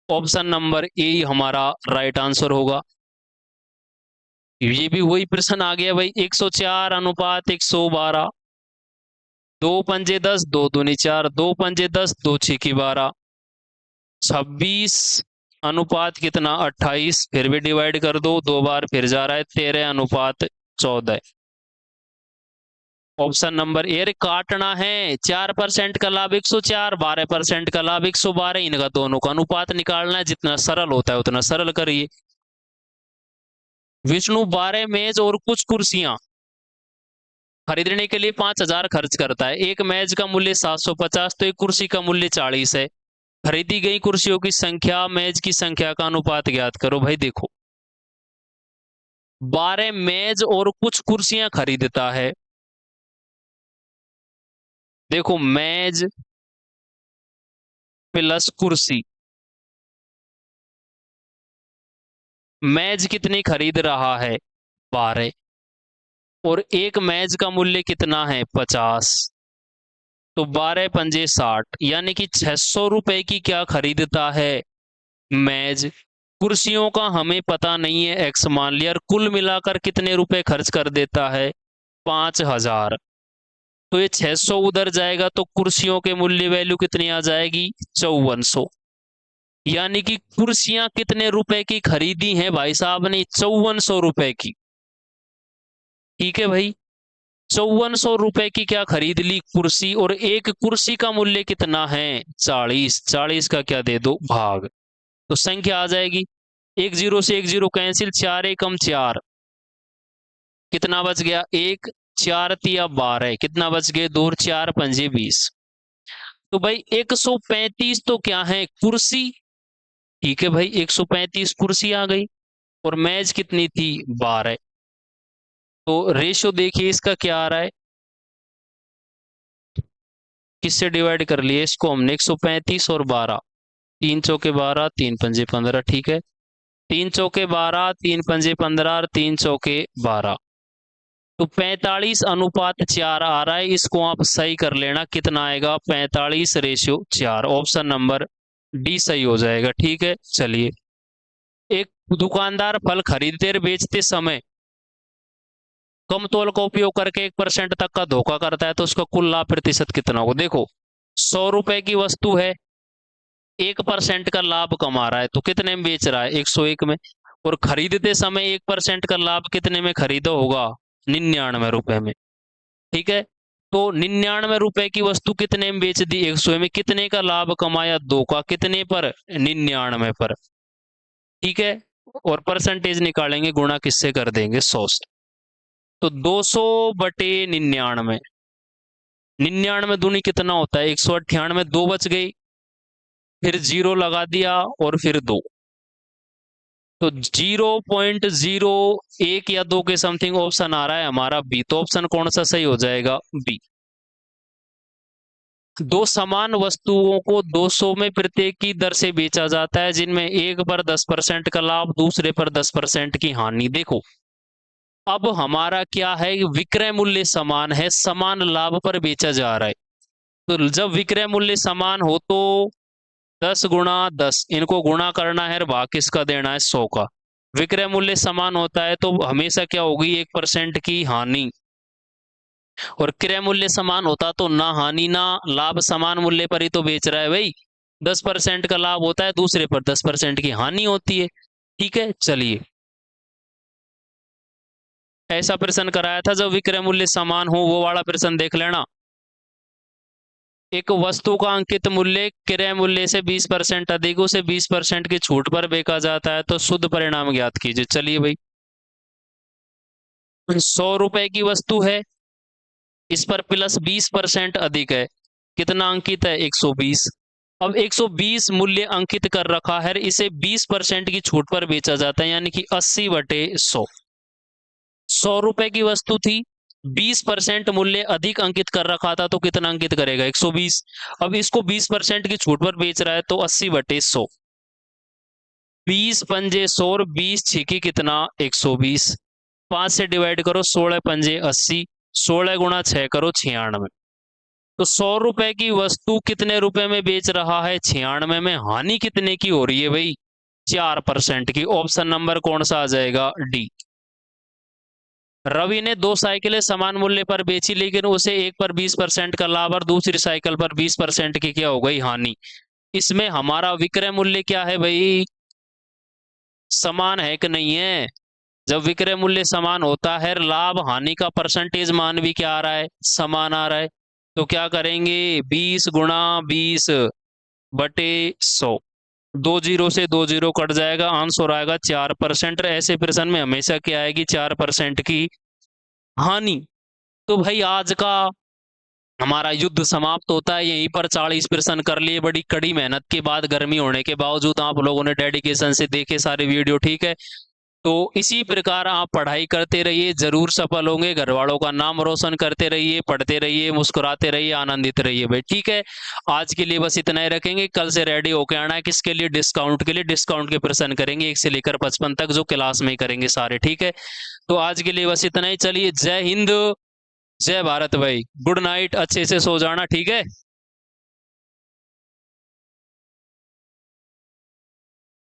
ऑप्शन नंबर ए हमारा राइट आंसर होगा। ये भी वही प्रश्न आ गया भाई, 104:112। 2 पंजे 10, 2 दूनी 4, 2 पंजे 10, 2 छीकी 12, 26 कितना 28, फिर भी डिवाइड कर दो, 2 बार फिर जा रहा है, 13:14। ऑप्शन नंबर ए काटना है। 4% का लाभ 104, 12% का लाभ 112, इनका दोनों का अनुपात निकालना है। जितना सरल होता है उतना सरल करिए। विष्णु 12 मेज और कुछ कुर्सियां खरीदने के लिए 5,000 खर्च करता है। एक मेज का मूल्य 750, तो एक कुर्सी का मूल्य 40 है। खरीदी गई कुर्सियों की संख्या मेज की संख्या का अनुपात ज्ञात करो। भाई देखो, 12 मेज और कुछ कुर्सियां खरीदता है। देखो, मेज प्लस कुर्सी, मेज कितनी खरीद रहा है, 12, और एक मेज का मूल्य कितना है, 50, तो 12 पंजे 60, यानी कि 600 रुपए की क्या खरीदता है, मेज। कुर्सियों का हमें पता नहीं है, एक्स मान लिया, और कुल मिलाकर कितने रुपए खर्च कर देता है, 5,000। तो ये 600 उधर जाएगा तो कुर्सियों के मूल्य वैल्यू कितनी आ जाएगी, 5400। यानी कि कुर्सियां कितने रुपए की खरीदी हैं भाई साहब ने, 5400 रुपए की। ठीक है भाई, 5400 रुपए की क्या खरीद ली, कुर्सी, और एक कुर्सी का मूल्य कितना है, 40। 40 का क्या दे दो, भाग, तो संख्या आ जाएगी। 10 से 10 कैंसिल, 4 एकम 4, कितना बच गया, 1, 4 तिया 12, कितना बच गए, 2 और 4 पंजे 20। तो भाई 135 तो क्या है, कुर्सी। ठीक है भाई, 135 कुर्सी आ गई, और मेज कितनी थी, 12। तो रेशियो देखिए इसका क्या आ रहा है, किससे डिवाइड कर लिए इसको हमने, 135 और 12, 3 चौके 12, 3 पंजे 15, ठीक है। 3 चौके 12, 3 पंजे 15 और 3 चौके 12, तो 45:4 आ रहा है। इसको आप सही कर लेना, कितना आएगा, 45:4। ऑप्शन नंबर डी सही हो जाएगा। ठीक है, चलिए। एक दुकानदार फल खरीदते और बेचते समय कम तौल का उपयोग करके 1% तक का धोखा करता है, तो उसका कुल लाभ प्रतिशत कितना होगा। देखो, 100 रुपए की वस्तु है, 1% का लाभ कमा रहा है, तो कितने में बेच रहा है, 101 में। और खरीदते समय 1% का लाभ कितने में खरीदा होगा, 99 रुपए में। ठीक है, तो 99 रुपए की वस्तु कितने में बेच दी, 100 में। कितने का लाभ कमाया, 2 का, कितने पर, 99 पर। ठीक है, और परसेंटेज निकालेंगे, गुणा किससे कर देंगे, 100 से। तो 200/99, 99 दूनी कितना होता है, 198, 2 बच गई, फिर 0 लगा दिया, और फिर 2, तो 0.01 या 2 के समथिंग ऑप्शन आ रहा है हमारा बी। तो ऑप्शन कौन सा सही हो जाएगा, बी। दो समान वस्तुओं को 200 में प्रत्येक की दर से बेचा जाता है, जिनमें एक पर 10% का लाभ, दूसरे पर 10% की हानि। देखो, अब हमारा क्या है, विक्रय मूल्य समान है, समान लाभ पर बेचा जा रहा है। तो जब विक्रय मूल्य समान हो तो 10 × 10, इनको गुणा करना है, और भाग किसका देना है, 100 का। विक्रय मूल्य समान होता है तो हमेशा क्या होगी, 1% की हानि। और क्रय मूल्य समान होता तो ना हानि ना लाभ, समान मूल्य पर ही तो बेच रहा है भाई। 10% का लाभ होता है, दूसरे पर 10% की हानि होती है। ठीक है, चलिए। ऐसा प्रश्न कराया था जब विक्रय मूल्य समान हो, वो वाला प्रश्न देख लेना। एक वस्तु का अंकित मूल्य क्रय मूल्य से 20% अधिक, उसे 20% की छूट पर बेचा जाता है, तो शुद्ध परिणाम ज्ञात कीजिए। चलिए भाई, 100 रुपए की वस्तु है, इस पर प्लस 20% अधिक है, कितना अंकित है? 120। अब 120 मूल्य अंकित कर रखा है, इसे 20% की छूट पर बेचा जाता है, यानी कि 80/100। 100 रुपए की वस्तु थी, 20% मूल्य अधिक अंकित कर रखा था, तो कितना अंकित करेगा? 120। अब इसको 20% की छूट पर बेच रहा है, तो 80/100। 20 पंजे 100 और 20 छिकी कितना? 120। 5 से डिवाइड करो, 16 पंजे 80, 16 गुणा 6 करो 96। तो 100 रुपए की वस्तु कितने रुपए में बेच रहा है? 96 में। हानि कितने की हो रही है भाई? 4% की। ऑप्शन नंबर कौन सा आ जाएगा? डी। रवि ने 2 साइकिलें समान मूल्य पर बेची, लेकिन उसे एक पर 20% का लाभ और दूसरी साइकिल पर 20% की क्या हो गई? हानि। इसमें हमारा विक्रय मूल्य क्या है भाई? समान है कि नहीं है? जब विक्रय मूल्य समान होता है, लाभ हानि का परसेंटेज मान भी क्या आ रहा है? समान आ रहा है। तो क्या करेंगे? 20 गुणा 20/100। 2 जीरो से 2 जीरो कट जाएगा, आंसर आएगा 4%। ऐसे प्रश्न में हमेशा क्या आएगी? 4% की हानि। तो भाई आज का हमारा युद्ध समाप्त होता है यहीं पर। 40 प्रश्न कर लिए बड़ी कड़ी मेहनत के बाद, गर्मी होने के बावजूद आप लोगों ने डेडिकेशन से देखे सारे वीडियो, ठीक है। तो इसी प्रकार आप पढ़ाई करते रहिए, जरूर सफल होंगे। घर वालों का नाम रोशन करते रहिए, पढ़ते रहिए, मुस्कुराते रहिए, आनंदित रहिए भाई, ठीक है। आज के लिए बस इतना ही रखेंगे। कल से रेडी होके आना है। किसके लिए? डिस्काउंट के लिए। डिस्काउंट के प्रश्न करेंगे 1 से लेकर 55 तक, जो क्लास में ही करेंगे सारे, ठीक है। तो आज के लिए बस इतना ही। चलिए, जय हिंद, जय भारत भाई। गुड नाइट, अच्छे से सो जाना, ठीक है।